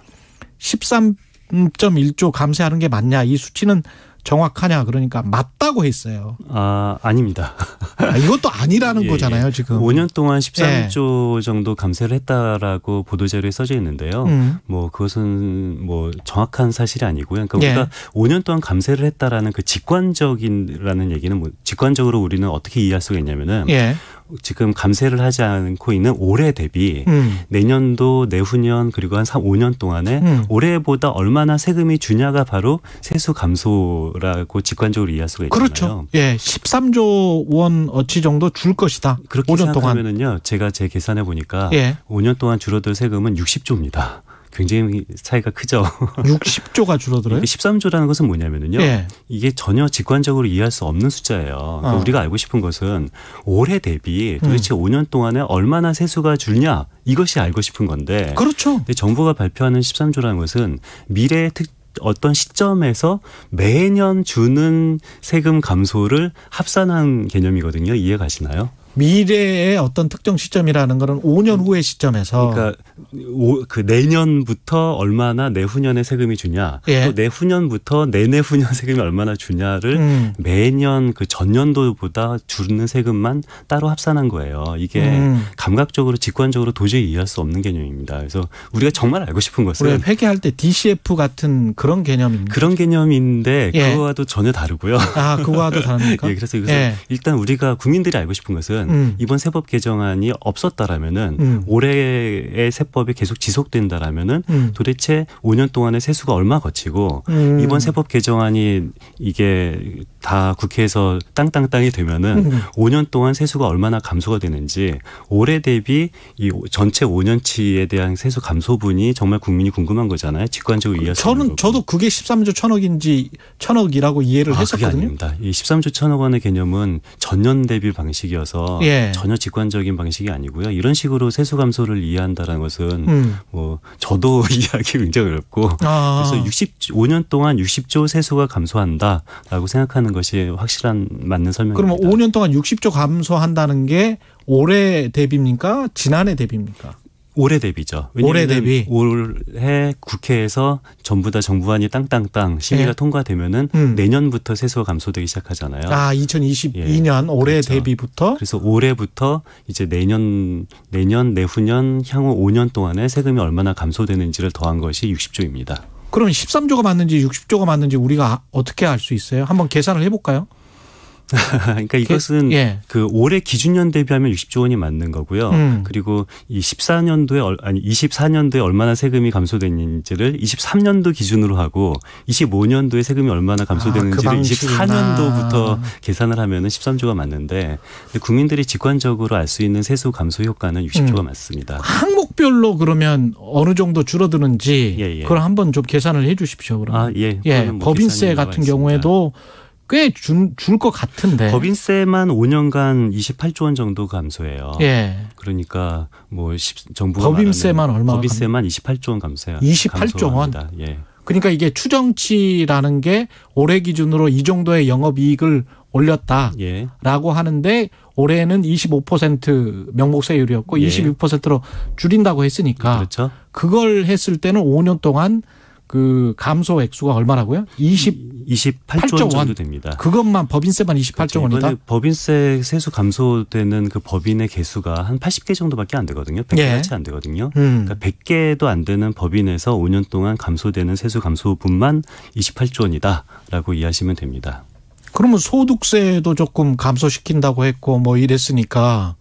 13.1조 감세하는 게 맞냐. 이 수치는 정확하냐. 그러니까 맞다고 했어요. 아닙니다. 이것도 아니라는 거잖아요. 지금. 5년 동안 13조 정도 감세를 했다라고 보도자료에 써져 있는데요. 뭐 그것은 뭐 정확한 사실이 아니고요. 그러니까 우리가 5년 동안 감세를 했다라는 그 직관적이라는 얘기는 뭐 직관적으로 우리는 어떻게 이해할 수가 있냐면은 지금 감세를 하지 않고 있는 올해 대비 내년도, 내후년 그리고 한 5년 동안에 올해보다 얼마나 세금이 주냐가 바로 세수 감소라고 직관적으로 이해할 수가 있잖아요. 그렇죠. 예, 13조 원 어치 정도 줄 것이다. 그렇게 5년 생각하면은요. 제가 제 계산해 보니까 5년 동안 줄어들 세금은 60조입니다. 굉장히 차이가 크죠. 60조가 줄어들어요? 13조라는 것은 뭐냐면요. 이게 전혀 직관적으로 이해할 수 없는 숫자예요. 그러니까 우리가 알고 싶은 것은 올해 대비 도대체 5년 동안에 얼마나 세수가 줄냐 이것이 알고 싶은 건데. 그렇죠. 근데 정부가 발표하는 13조라는 것은 미래의 어떤 시점에서 매년 주는 세금 감소를 합산한 개념이거든요. 이해 가시나요? 미래의 어떤 특정 시점이라는 거는 5년 후의 시점에서 그러니까 그 내년부터 얼마나 내후년에 세금이 주냐, 예. 또 내후년부터 내내후년 세금이 얼마나 주냐를 매년 그 전년도보다 주는 세금만 따로 합산한 거예요. 이게 감각적으로 직관적으로 도저히 이해할 수 없는 개념입니다. 그래서 우리가 정말 알고 싶은 것은 우리가 회계할 때 DCF 같은 그런 개념입니다. 그런 개념인데 예. 그거와도 전혀 다르고요. 아, 그거와도 다릅니까? 예, 그래서 예. 일단 우리가 국민들이 알고 싶은 것은 이번 세법 개정안이 없었다라면은 올해의 세법이 계속 지속된다라면은 도대체 5년 동안의 세수가 얼마 거치고 이번 세법 개정안이 이게 다 국회에서 땅땅땅이 되면은 5년 동안 세수가 얼마나 감소가 되는지 올해 대비 이 전체 5년치에 대한 세수 감소분이 정말 국민이 궁금한 거잖아요. 직관적으로 이해할 수 있는 거고. 저도 그게 13조 1,000억이라고 이해를 그게 했었거든요. 아닙니다. 이 13조 1,000억 원의 개념은 전년 대비 방식이어서 예. 전혀 직관적인 방식이 아니고요. 이런 식으로 세수 감소를 이해한다는 것은 뭐 저도 이해하기 굉장히 어렵고 그래서 5년 동안 60조 세수가 감소한다라고 생각하는 것이 확실한 맞는 설명입니다. 그러면 5년 동안 60조 감소한다는 게 올해 대비입니까? 지난해 대비입니까? 올해 대비죠. 올해 대비. 올해 국회에서 전부 다 정부안이 땅땅땅 심의가 예. 통과되면은 내년부터 세수가 감소되기 시작하잖아요. 아, 2022년 예. 올해 그렇죠. 대비부터. 그래서 올해부터 이제 내년, 내후년 향후 5년 동안에 세금이 얼마나 감소되는지를 더한 것이 60조입니다. 그러면 13조가 맞는지 60조가 맞는지 우리가 어떻게 알 수 있어요? 한번 계산을 해볼까요? 그러니까 이것은 예. 그 올해 기준년 대비하면 60조 원이 맞는 거고요. 그리고 이 24년도에 얼마나 세금이 감소됐는지를 23년도 기준으로 하고 25년도에 세금이 얼마나 감소되는지를 24년도부터 계산을 하면은 13조가 맞는데 국민들이 직관적으로 알 수 있는 세수 감소 효과는 60조가 맞습니다. 항목별로 그러면 어느 정도 줄어드는지 예. 그걸 한번 좀 계산을 해 주십시오. 그러면. 예. 뭐 법인세 같은 경우에도 꽤 줄 것 같은데. 법인세만 5년간 28조 원 정도 감소해요. 예. 그러니까 뭐 정부가 법인세만 얼마? 법인세만 28조 원 감소해요. 28조 원. 예. 그러니까 이게 추정치라는 게 올해 기준으로 이 정도의 영업이익을 올렸다라고 예. 하는데 올해는 25% 명목세율이었고 예. 22%로 줄인다고 했으니까 그렇죠. 그걸 했을 때는 5년 동안 그 감소 액수가 얼마라고요? 28조 원 정도 됩니다. 그것만 법인세만 28조 원이다. 이번에 법인세 세수 감소되는 그 법인의 개수가 한 80개 정도밖에 안 되거든요. 100개 예. 채 안 되거든요. 그러니까 100개도 안 되는 법인에서 5년 동안 감소되는 세수 감소분만 28조 원이다라고 이해하시면 됩니다. 그러면 소득세도 조금 감소시킨다고 했고 뭐 이랬으니까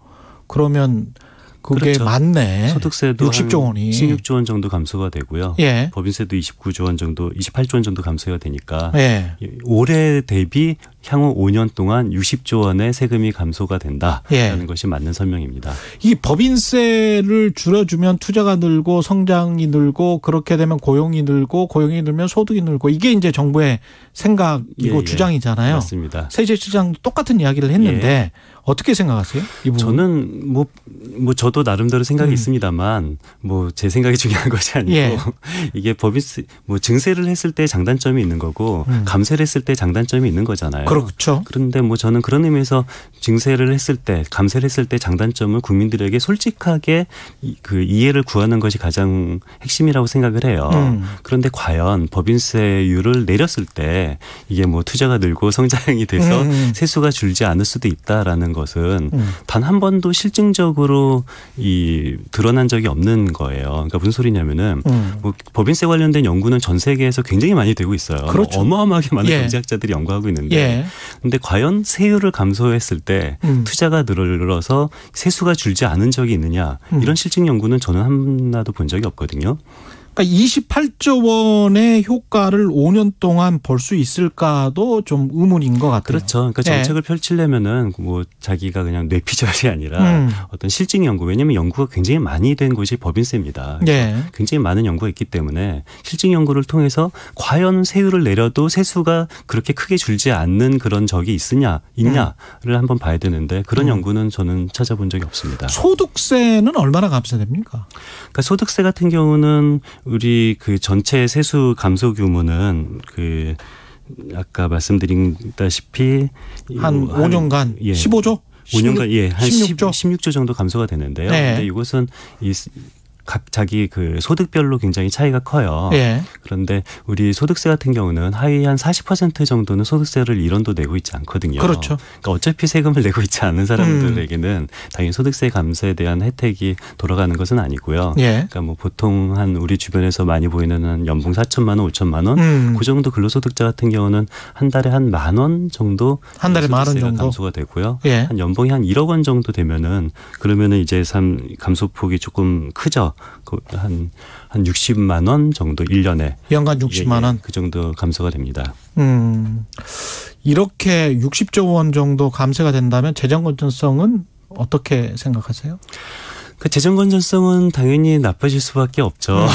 그러면 그게 그렇죠. 맞네. 소득세도 60조 원이 16조 원 정도 감소가 되고요. 예. 법인세도 29조 원 정도, 28조 원 정도 감소가 되니까 예. 올해 대비 향후 5년 동안 60조 원의 세금이 감소가 된다라는 것이 맞는 설명입니다. 이 법인세를 줄여주면 투자가 늘고 성장이 늘고 그렇게 되면 고용이 늘고 고용이 늘면 소득이 늘고 이게 이제 정부의 생각이고 주장이잖아요. 맞습니다. 세제시장 똑같은 이야기를 했는데 어떻게 생각하세요? 이 부분? 저는 뭐 저도 나름대로 생각이 있습니다만 뭐 제 생각이 중요한 것이 아니고 이게 법인세 뭐 증세를 했을 때 장단점이 있는 거고 감세를 했을 때 장단점이 있는 거잖아요. 그렇죠. 그런데 뭐 저는 그런 의미에서 증세를 했을 때 감세를 했을 때 장단점을 국민들에게 솔직하게 그 이해를 구하는 것이 가장 핵심이라고 생각을 해요. 그런데 과연 법인세율을 내렸을 때 이게 뭐 투자가 늘고 성장이 돼서 세수가 줄지 않을 수도 있다라는 것은 단 한 번도 실증적으로 드러난 적이 없는 거예요. 그러니까 무슨 소리냐면은 뭐 법인세 관련된 연구는 전 세계에서 굉장히 많이 되고 있어요. 그렇죠. 어마어마하게 많은 경제학자들이 연구하고 있는데 근데 과연 세율을 감소했을 때 투자가 늘어서 세수가 줄지 않은 적이 있느냐 이런 실증 연구는 저는 하나도 본 적이 없거든요. 그러니까 28조 원의 효과를 5년 동안 볼 수 있을까도 좀 의문인 것 같아요. 그렇죠. 그러니까 정책을 펼치려면은 뭐 자기가 그냥 뇌피셜이 아니라 어떤 실증 연구. 왜냐하면 연구가 굉장히 많이 된 곳이 법인세입니다. 굉장히 많은 연구가 있기 때문에 실증 연구를 통해서 과연 세율을 내려도 세수가 그렇게 크게 줄지 않는 그런 적이 있냐를 한번 봐야 되는데 그런 연구는 저는 찾아본 적이 없습니다. 소득세는 얼마나 감소됩니까? 그러니까 소득세 같은 경우는 우리 그 전체 세수 감소 규모는 아까 말씀드린다시피 한 5년간 15조? 5년간 한 16조? 16조 정도 감소가 되는데요. 네. 근데 이것은 각 자기 그 소득별로 굉장히 차이가 커요. 예. 그런데 우리 소득세 같은 경우는 하위 한 40% 정도는 소득세를 1원도 내고 있지 않거든요. 그렇죠. 그러니까 어차피 세금을 내고 있지 않은 사람들에게는 당연히 소득세 감세에 대한 혜택이 돌아가는 것은 아니고요. 예. 그러니까 뭐 보통 한 우리 주변에서 많이 보이는 한 연봉 4천만 원, 5천만 원, 그 정도 근로소득자 같은 경우는 한 달에 한 10,000원 정도 한 달에 10,000원 정도 감소가 되고요. 예. 한 연봉이 한 1억 원 정도 되면은 그러면은 이제 감소폭이 조금 크죠. 한 60만 원 정도 1년에 연간 60만 원 그 정도 감소가 됩니다. 이렇게 60조 원 정도 감세가 된다면 재정 건전성은 어떻게 생각하세요? 그 재정 건전성은 당연히 나빠질 수밖에 없죠.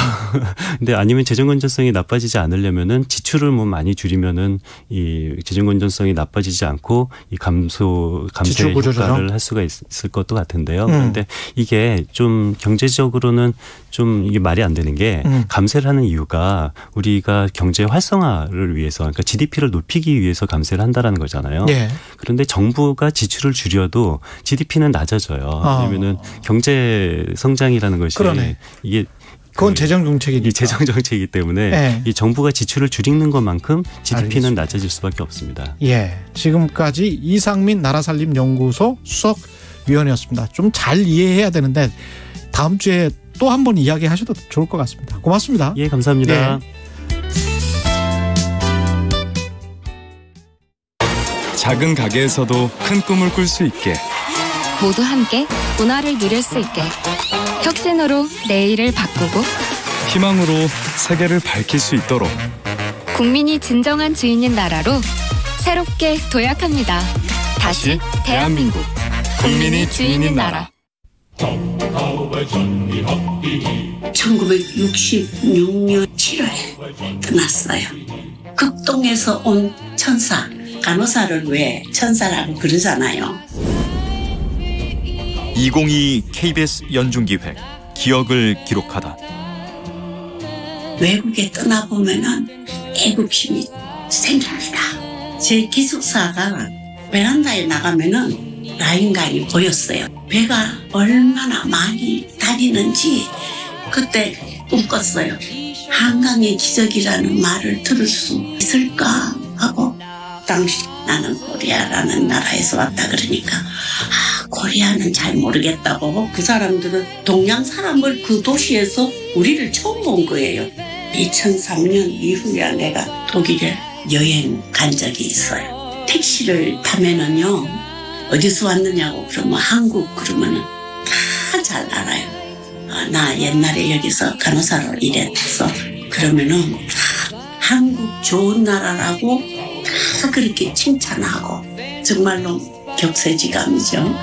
근데 아니면 재정 건전성이 나빠지지 않으려면은 지출을 뭐 많이 줄이면은 이 재정 건전성이 나빠지지 않고 이 감세 효과를 할 수가 있을 것도 같은데요. 그런데 이게 좀 경제적으로는 좀 이게 말이 안 되는 게 감세를 하는 이유가 우리가 경제 활성화를 위해서 그러니까 GDP를 높이기 위해서 감세를 한다라는 거잖아요. 예. 그런데 정부가 지출을 줄여도 GDP는 낮아져요. 왜냐면은 경제 성장이라는 것이 그러네. 이게 그건 재정 정책이니까. 재정 정책이기 때문에 네. 이 정부가 지출을 줄이는 것만큼 GDP는 낮아질 수밖에 없습니다. 예, 지금까지 이상민 나라살림연구소 수석위원이었습니다. 좀 잘 이해해야 되는데 다음 주에 또 한 번 이야기하셔도 좋을 것 같습니다. 고맙습니다. 예, 감사합니다. 네. 작은 가게에서도 큰 꿈을 꿀 수 있게 모두 함께 문화를 누릴 수 있게 혁신으로 내일을 바꾸고 희망으로 세계를 밝힐 수 있도록 국민이 진정한 주인인 나라로 새롭게 도약합니다. 다시 대한민국 국민이 주인인 나라. 1966년 7월에 떠났어요. 극동에서 온 천사, 간호사를 왜 천사라고 그러잖아요. 2022 KBS 연중기획 기억을 기록하다. 외국에 떠나보면은 애국심이 생깁니다. 제 기숙사가 베란다에 나가면은 라인강이 보였어요. 배가 얼마나 많이 다니는지 그때 꿈꿨어요. 한강의 기적이라는 말을 들을 수 있을까 하고 당시 나는 코리아라는 나라에서 왔다 그러니까 코리아는 잘 모르겠다고 그 사람들은 동양 사람을 그 도시에서 우리를 처음 본 거예요. 2003년 이후에 내가 독일에 여행 간 적이 있어요. 택시를 타면은요 어디서 왔느냐고 그러면 한국 그러면은 다 잘 알아요. 나 옛날에 여기서 간호사로 일했어. 그러면은 한국 좋은 나라라고 다 그렇게 칭찬하고 정말로 격세지감이죠.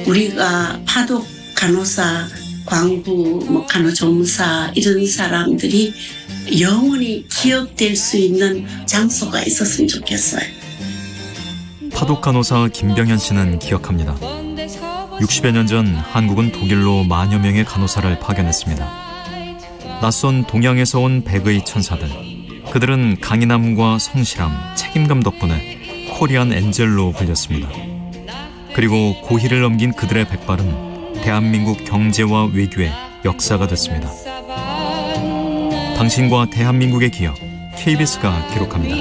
우리가 파독 간호사, 광부, 간호조무사 이런 사람들이 영원히 기억될 수 있는 장소가 있었으면 좋겠어요. 파독 간호사 김병현 씨는 기억합니다. 60여 년 전 한국은 독일로 만여 명의 간호사를 파견했습니다. 낯선 동양에서 온 백의 천사들. 그들은 강인함과 성실함, 책임감 덕분에 코리안 엔젤로 불렸습니다. 그리고 고희를 넘긴 그들의 백발은 대한민국 경제와 외교의 역사가 됐습니다. 당신과 대한민국의 기억, KBS가 기록합니다.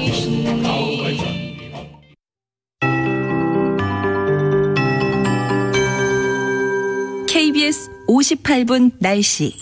KBS 58분 날씨.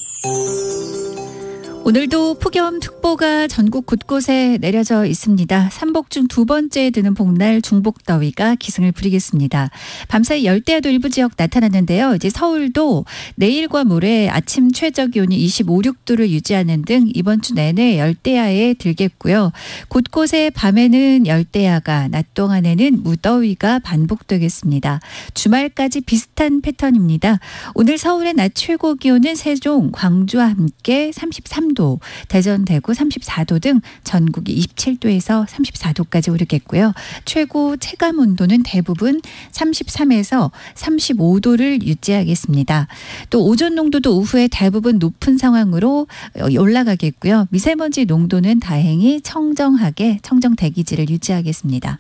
오늘도 폭염특보가 전국 곳곳에 내려져 있습니다. 삼복 중 두 번째에 드는 복날 중복더위가 기승을 부리겠습니다. 밤사이 열대야도 일부 지역 나타났는데요. 이제 서울도 내일과 모레 아침 최저기온이 25, 6도를 유지하는 등 이번 주 내내 열대야에 들겠고요. 곳곳에 밤에는 열대야가, 낮 동안에는 무더위가 반복되겠습니다. 주말까지 비슷한 패턴입니다. 오늘 서울의 낮 최고 기온은 세종, 광주와 함께 33도. 33도, 대전, 대구 34도 등 전국이 27도에서 34도까지 오르겠고요. 최고 체감 온도는 대부분 33에서 35도를 유지하겠습니다. 또 오존 농도도 오후에 대부분 높은 상황으로 올라가겠고요. 미세먼지 농도는 다행히 청정하게 청정 대기질을 유지하겠습니다.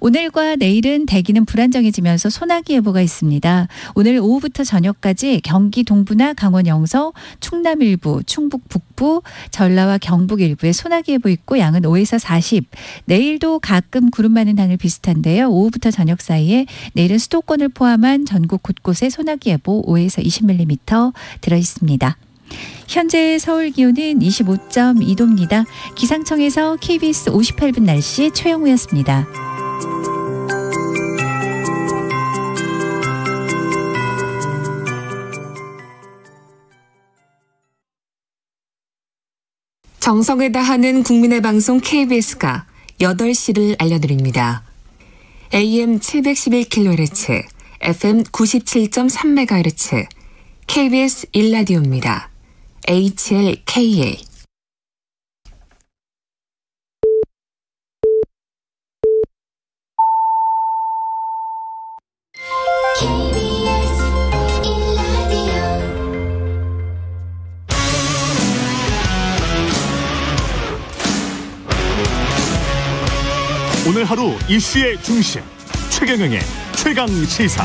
오늘과 내일은 대기는 불안정해지면서 소나기 예보가 있습니다. 오늘 오후부터 저녁까지 경기 동부나 강원 영서, 충남 일부, 충북 북부, 전라와 경북 일부에 소나기 예보 있고 양은 5에서 40. 내일도 가끔 구름 많은 하늘 비슷한데요. 오후부터 저녁 사이에 내일은 수도권을 포함한 전국 곳곳에 소나기 예보 5에서 20mm 들어 있습니다. 현재 서울 기온은 25.2도입니다. 기상청에서 KBS 58분 날씨 최영우였습니다. 정성을 다하는 국민의 방송 KBS가 8시를 알려드립니다. AM 711kHz, FM 97.3MHz, KBS 1라디오입니다. HLKA. 오늘 하루 이슈의 중심 최경영의 최강시사.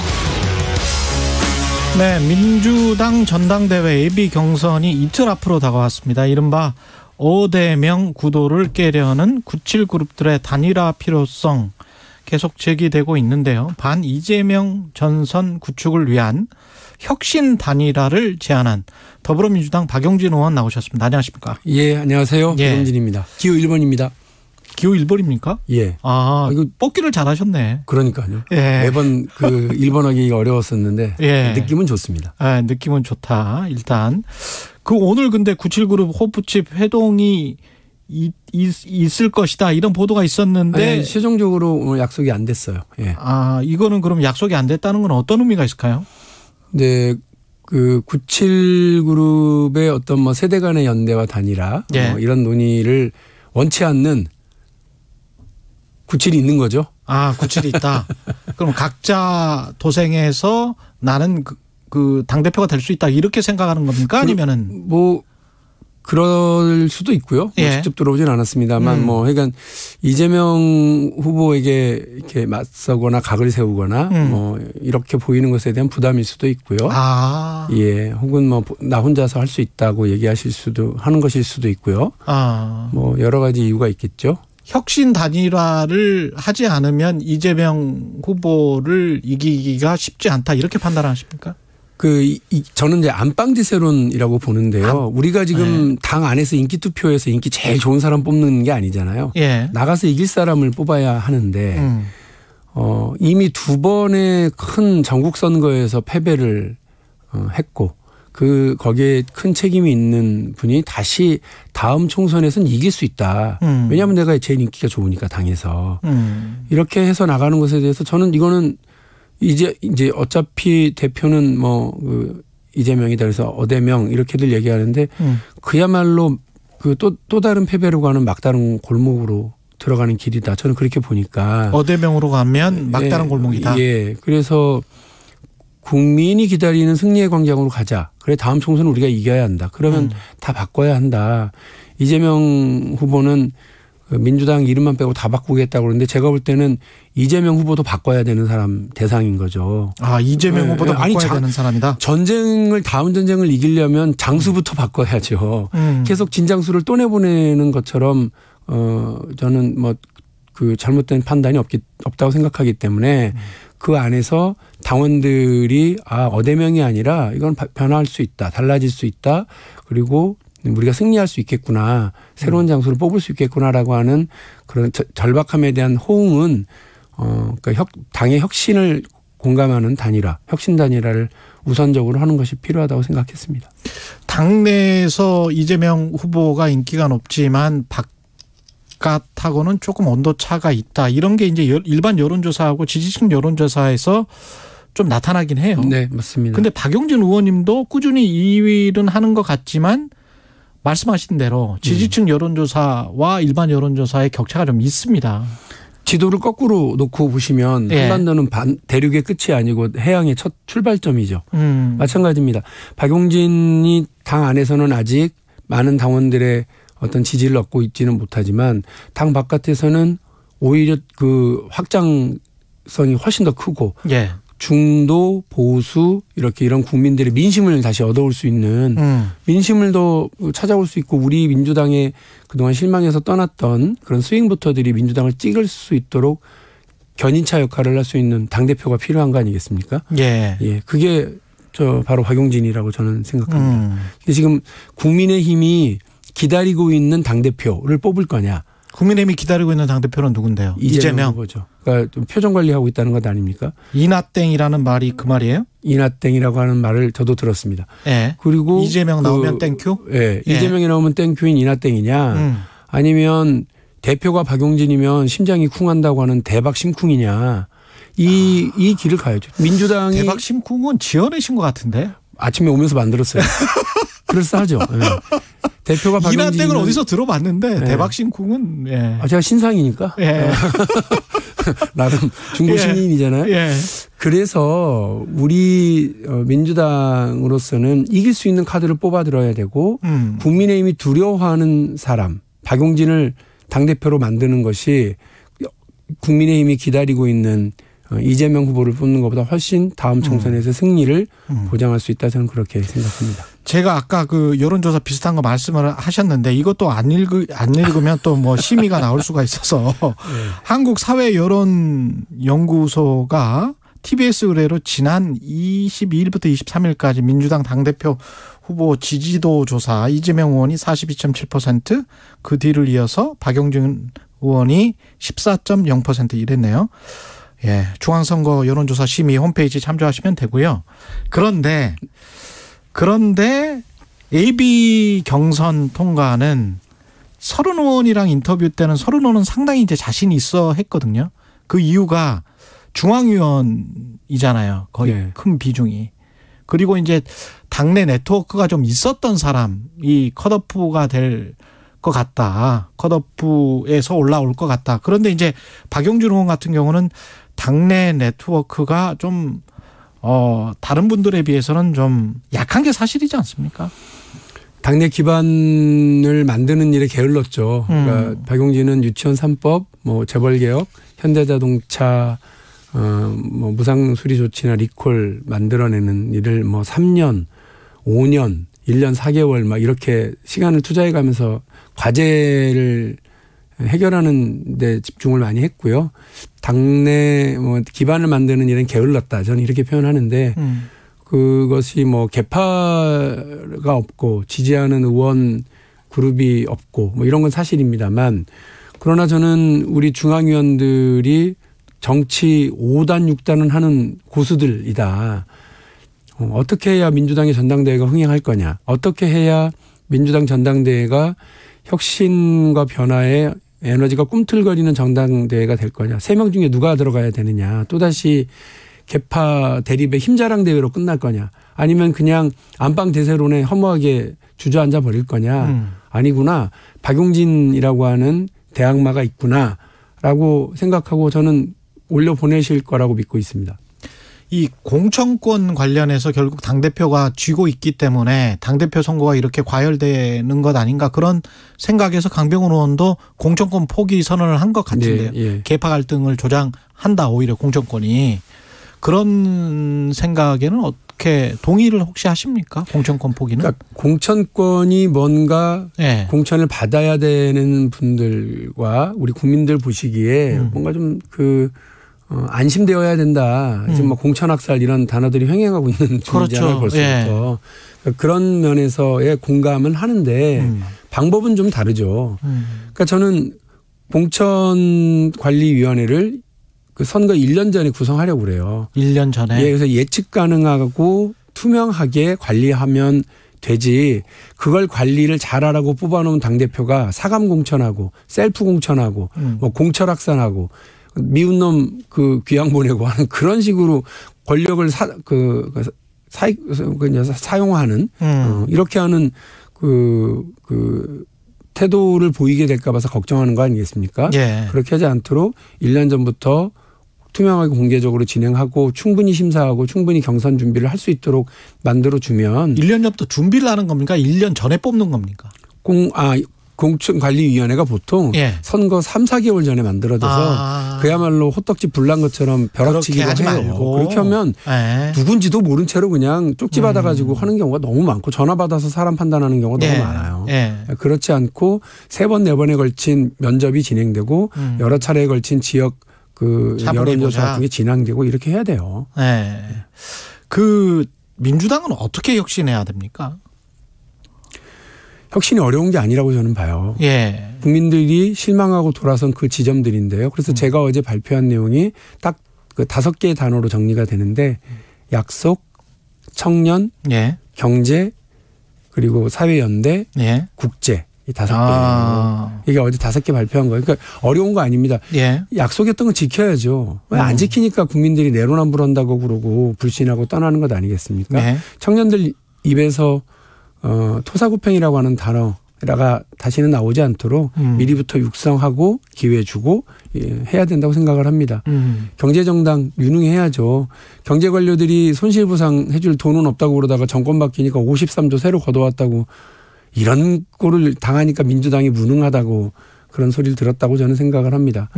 네, 민주당 전당대회 예비 경선이 이틀 앞으로 다가왔습니다. 이른바 5대명 구도를 깨려는 97 그룹들의 단일화 필요성 계속 제기되고 있는데요. 반 이재명 전선 구축을 위한 혁신 단일화를 제안한 더불어민주당 박용진 의원 나오셨습니다. 안녕하십니까? 예, 안녕하세요. 예. 박용진입니다. 기호 1번입니다. 기호 1번입니까? 예. 아, 이거 뽑기를 잘하셨네. 그러니까요. 예. 매번 그 1번 하기가 어려웠었는데 예. 느낌은 좋습니다. 아, 느낌은 좋다. 일단 그 오늘 근데 97그룹 호프집 회동이 있을 것이다 이런 보도가 있었는데 최종적으로 오늘 약속이 안 됐어요. 예. 아, 이거는 그럼 약속이 안 됐다는 건 어떤 의미가 있을까요? 네. 그 97그룹의 어떤 뭐 세대 간의 연대와 단일화 예. 이런 논의를 원치 않는 97이 있는 거죠. 아, 97이 있다. 그럼 각자 도생해서 나는 그 당대표가 될 수 있다 이렇게 생각하는 겁니까? 아니면은 뭐 그럴 수도 있고요. 예. 뭐 직접 들어오진 않았습니다만 뭐 그러니까 이재명 후보에게 이렇게 맞서거나 각을 세우거나 뭐 이렇게 보이는 것에 대한 부담일 수도 있고요. 아. 예. 혹은 뭐 나 혼자서 할 수 있다고 얘기하실 수도 하는 것일 수도 있고요. 아. 뭐 여러 가지 이유가 있겠죠. 혁신 단일화를 하지 않으면 이재명 후보를 이기기가 쉽지 않다 이렇게 판단하십니까? 저는 이제 안방지세론이라고 보는데요. 우리가 지금 네. 당 안에서 인기 투표에서 인기 제일 좋은 사람 뽑는 게 아니잖아요. 예. 나가서 이길 사람을 뽑아야 하는데 이미 2번의 큰 전국 선거에서 패배를 했고 거기에 큰 책임이 있는 분이 다시 다음 총선에서는 이길 수 있다. 왜냐하면 내가 제일 인기가 좋으니까 당에서 이렇게 해서 나가는 것에 대해서 저는 이거는 이제 어차피 대표는 이재명이다 그래서 어대명 이렇게들 얘기하는데 그야말로 또 다른 패배로 가는 막다른 골목으로 들어가는 길이다. 저는 그렇게 보니까 어대명으로 가면 막다른 골목이다. 예. 그래서 국민이 기다리는 승리의 광장으로 가자. 그래 다음 총선은 우리가 이겨야 한다. 그러면 다 바꿔야 한다. 이재명 후보는 민주당 이름만 빼고 다 바꾸겠다고 그러는데 제가 볼 때는 이재명 후보도 바꿔야 되는 사람 대상인 거죠. 아, 이재명 후보도 바꿔야 되는 사람이다? 다음 전쟁을 이기려면 장수부터 바꿔야죠. 계속 진장수를 또 내보내는 것처럼 저는 잘못된 판단이 없다고 생각하기 때문에 그 안에서 당원들이 어대명이 아니라 이건 변화할 수 있다. 달라질 수 있다. 그리고 우리가 승리할 수 있겠구나. 새로운 장소를 뽑을 수 있겠구나라고 하는 그런 절박함에 대한 호응은 그러니까 당의 혁신을 공감하는 단일화, 혁신 단일화를 우선적으로 하는 것이 필요하다고 생각했습니다. 당내에서 이재명 후보가 인기가 높지만 바깥하고는 조금 온도차가 있다. 이런 게 이제 일반 여론조사하고 지지층 여론조사에서 좀 나타나긴 해요. 네, 맞습니다. 근데 박용진 의원님도 꾸준히 2위는 하는 것 같지만 말씀하신 대로 지지층 여론조사와 일반 여론조사의 격차가 좀 있습니다. 지도를 거꾸로 놓고 보시면 한반도는 대륙의 끝이 아니고 해양의 첫 출발점이죠. 마찬가지입니다. 박용진이 당 안에서는 아직 많은 당원들의 어떤 지지를 얻고 있지는 못하지만 당 바깥에서는 오히려 그 확장성이 훨씬 더 크고 중도 보수 이런 국민들의 민심을 다시 얻어올 수 있는 민심을 더 찾아올 수 있고 우리 민주당의 그동안 실망해서 떠났던 그런 스윙보터들이 민주당을 찍을 수 있도록 견인차 역할을 할 수 있는 당대표가 필요한 거 아니겠습니까? 예. 그게 바로 박용진이라고 저는 생각합니다. 지금 국민의힘이 기다리고 있는 당대표를 뽑을 거냐. 국민의힘이 기다리고 있는 당대표는 누군데요? 이재명 후보죠. 그러니까 좀 표정 관리하고 있다는 것 아닙니까? 이나땡이라는 말이 그 말이에요? 이나땡이라고 하는 말을 저도 들었습니다. 그리고 이재명 나오면 땡큐? 이재명이 나오면 땡큐인 이나땡이냐 아니면 대표가 박용진이면 심장이 쿵한다고 하는 대박 심쿵이냐 이 길을 가야죠. 민주당이 대박 심쿵은 지어내신 것 같은데? 아침에 오면서 만들었어요. 그럴싸하죠. 대표가 박용진은 이나땡을 어디서 들어봤는데 대박 심쿵은 제가 신상이니까 나름 중고 신인이잖아요. 그래서 우리 민주당으로서는 이길 수 있는 카드를 뽑아들어야 되고 국민의힘이 두려워하는 사람 박용진을 당대표로 만드는 것이 국민의힘이 기다리고 있는 이재명 후보를 뽑는 것보다 훨씬 다음 총선에서 승리를 보장할 수 있다 저는 그렇게 생각합니다. 제가 아까 그 여론조사 비슷한 거 말씀을 하셨는데 이것도 안 읽으면 또 뭐 심의가 나올 수가 있어서 한국사회여론연구소가 TBS 의뢰로 지난 22일부터 23일까지 민주당 당대표 후보 지지도 조사 이재명 의원이 42.7% 그 뒤를 이어서 박용진 의원이 14.0% 이랬네요. 중앙선거 여론조사 심의 홈페이지 참조하시면 되고요. 그런데 AB 경선 통과는 서른 의원이랑 인터뷰 때는 서른 의원은 상당히 이제 자신이 있어 했거든요. 그 이유가 중앙위원이잖아요. 거의 큰 비중이. 그리고 이제 당내 네트워크가 좀 있었던 사람이 컷오프가 될 것 같다. 컷오프에서 올라올 것 같다. 그런데 이제 박용진 의원 같은 경우는 당내 네트워크가 좀 다른 분들에 비해서는 좀 약한 게 사실이지 않습니까? 당내 기반을 만드는 일에 게을렀죠. 그러니까 박용진은 유치원 3법, 뭐 재벌개혁, 현대자동차 뭐 무상수리 조치나 리콜 만들어내는 일을 뭐 3년, 5년, 1년 4개월 막 이렇게 시간을 투자해 가면서 과제를 해결하는 데 집중을 많이 했고요. 당내 뭐 기반을 만드는 일은 게을렀다. 저는 이렇게 표현하는데 그것이 뭐 개파가 없고 지지하는 의원 그룹이 없고 뭐 이런 건 사실입니다만 그러나 저는 우리 중앙위원들이 정치 5단 6단은 하는 고수들이다. 어떻게 해야 민주당의 전당대회가 흥행할 거냐. 어떻게 해야 민주당 전당대회가 혁신과 변화에 에너지가 꿈틀거리는 전당대회가 될 거냐. 3명 중에 누가 들어가야 되느냐. 또다시 개파 대립의 힘자랑 대회로 끝날 거냐. 아니면 그냥 안방 대세론에 허무하게 주저앉아 버릴 거냐. 아니구나. 박용진이라고 하는 대항마가 있구나라고 생각하고 저는 올려보내실 거라고 믿고 있습니다. 이 공천권 관련해서 결국 당대표가 쥐고 있기 때문에 당대표 선거가 이렇게 과열되는 것 아닌가 그런 생각에서 강병훈 의원도 공천권 포기 선언을 한 것 같은데요. 개파 갈등을 조장한다 오히려 공천권이. 그런 생각에는 어떻게 동의를 혹시 하십니까? 공천권 포기는? 그러니까 공천권이 뭔가 공천을 받아야 되는 분들과 우리 국민들 보시기에 뭔가 좀 안심되어야 된다. 지금 뭐 공천학살 이런 단어들이 횡행하고 있는 중이잖아요. 벌써부터. 그러니까 그런 면에서의 공감은 하는데 방법은 좀 다르죠. 그러니까 저는 공천관리위원회를 그 선거 1년 전에 구성하려고 그래요. 1년 전에? 그래서 예측 가능하고 투명하게 관리하면 되지. 그걸 관리를 잘하라고 뽑아놓은 당대표가 사감 공천하고 셀프 공천하고 뭐 공천학산하고 미운 놈 그 귀양 보내고 하는 그런 식으로 권력을 사용하는 이렇게 하는 그 태도를 보이게 될까 봐서 걱정하는 거 아니겠습니까? 예. 그렇게 하지 않도록 1년 전부터 투명하게 공개적으로 진행하고 충분히 심사하고 충분히 경선 준비를 할 수 있도록 만들어주면 1년 전부터 준비를 하는 겁니까? 1년 전에 뽑는 겁니까? 공천관리위원회가 보통 선거 3, 4개월 전에 만들어져서 그야말로 호떡집 불난 것처럼 벼락치기로 하지 해요. 말고. 그렇게 하면 누군지도 모른 채로 그냥 쪽지 받아가지고 하는 경우가 너무 많고 전화 받아서 사람 판단하는 경우가 너무 많아요. 그렇지 않고 3번, 4번에 걸친 면접이 진행되고 여러 차례에 걸친 지역 여론조사 같은 게 진행되고 이렇게 해야 돼요. 그 민주당은 어떻게 혁신해야 됩니까? 혁신이 어려운 게 아니라고 저는 봐요. 국민들이 실망하고 돌아선 그 지점들인데요. 그래서 제가 어제 발표한 내용이 딱 그 5개의 단어로 정리가 되는데 약속, 청년, 경제, 그리고 사회연대, 국제. 이 5개. 이게 어제 5개 발표한 거예요. 그러니까 어려운 거 아닙니다. 약속했던 건 지켜야죠. 왜 안 지키니까 국민들이 내로남불한다고 그러고 불신하고 떠나는 것 아니겠습니까? 청년들 입에서 토사구팽이라고 하는 단어가 다시는 나오지 않도록 미리부터 육성하고 기회 주고 해야 된다고 생각을 합니다. 경제정당 유능해야죠. 경제관료들이 손실보상 해줄 돈은 없다고 그러다가 정권 바뀌니까 53조 새로 걷어왔다고 이런 꼴을 당하니까 민주당이 무능하다고 그런 소리를 들었다고 저는 생각을 합니다.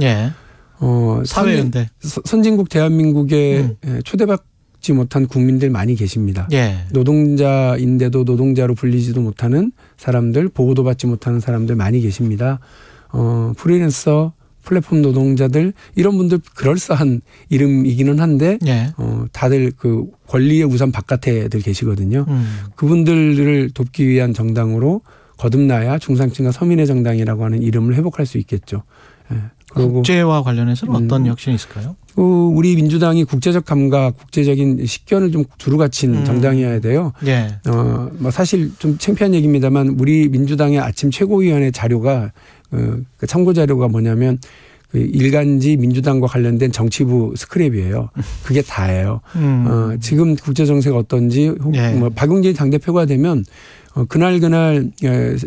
사회연대. 선진국 대한민국에 초대받지 못한 국민들 많이 계십니다. 노동자인데도 노동자로 불리지도 못하는 사람들, 보호도 받지 못하는 사람들 많이 계십니다. 프리랜서, 플랫폼 노동자들 이런 분들 그럴싸한 이름이기는 한데 다들 그 권리의 우산 바깥에들 계시거든요. 그분들을 돕기 위한 정당으로 거듭나야 중산층과 서민의 정당이라고 하는 이름을 회복할 수 있겠죠. 그리고 국제와 관련해서는 어떤 혁신이 있을까요? 우리 민주당이 국제적 감각, 국제적인 식견을 좀 두루 갖춘 정당이어야 돼요. 뭐 사실 좀 창피한 얘기입니다만 우리 민주당의 아침 최고위원회 자료가 그 참고 자료가 뭐냐면 그 일간지 민주당과 관련된 정치부 스크랩이에요. 그게 다예요. 지금 국제 정세가 어떤지 뭐 박용진 당대표가 되면 그날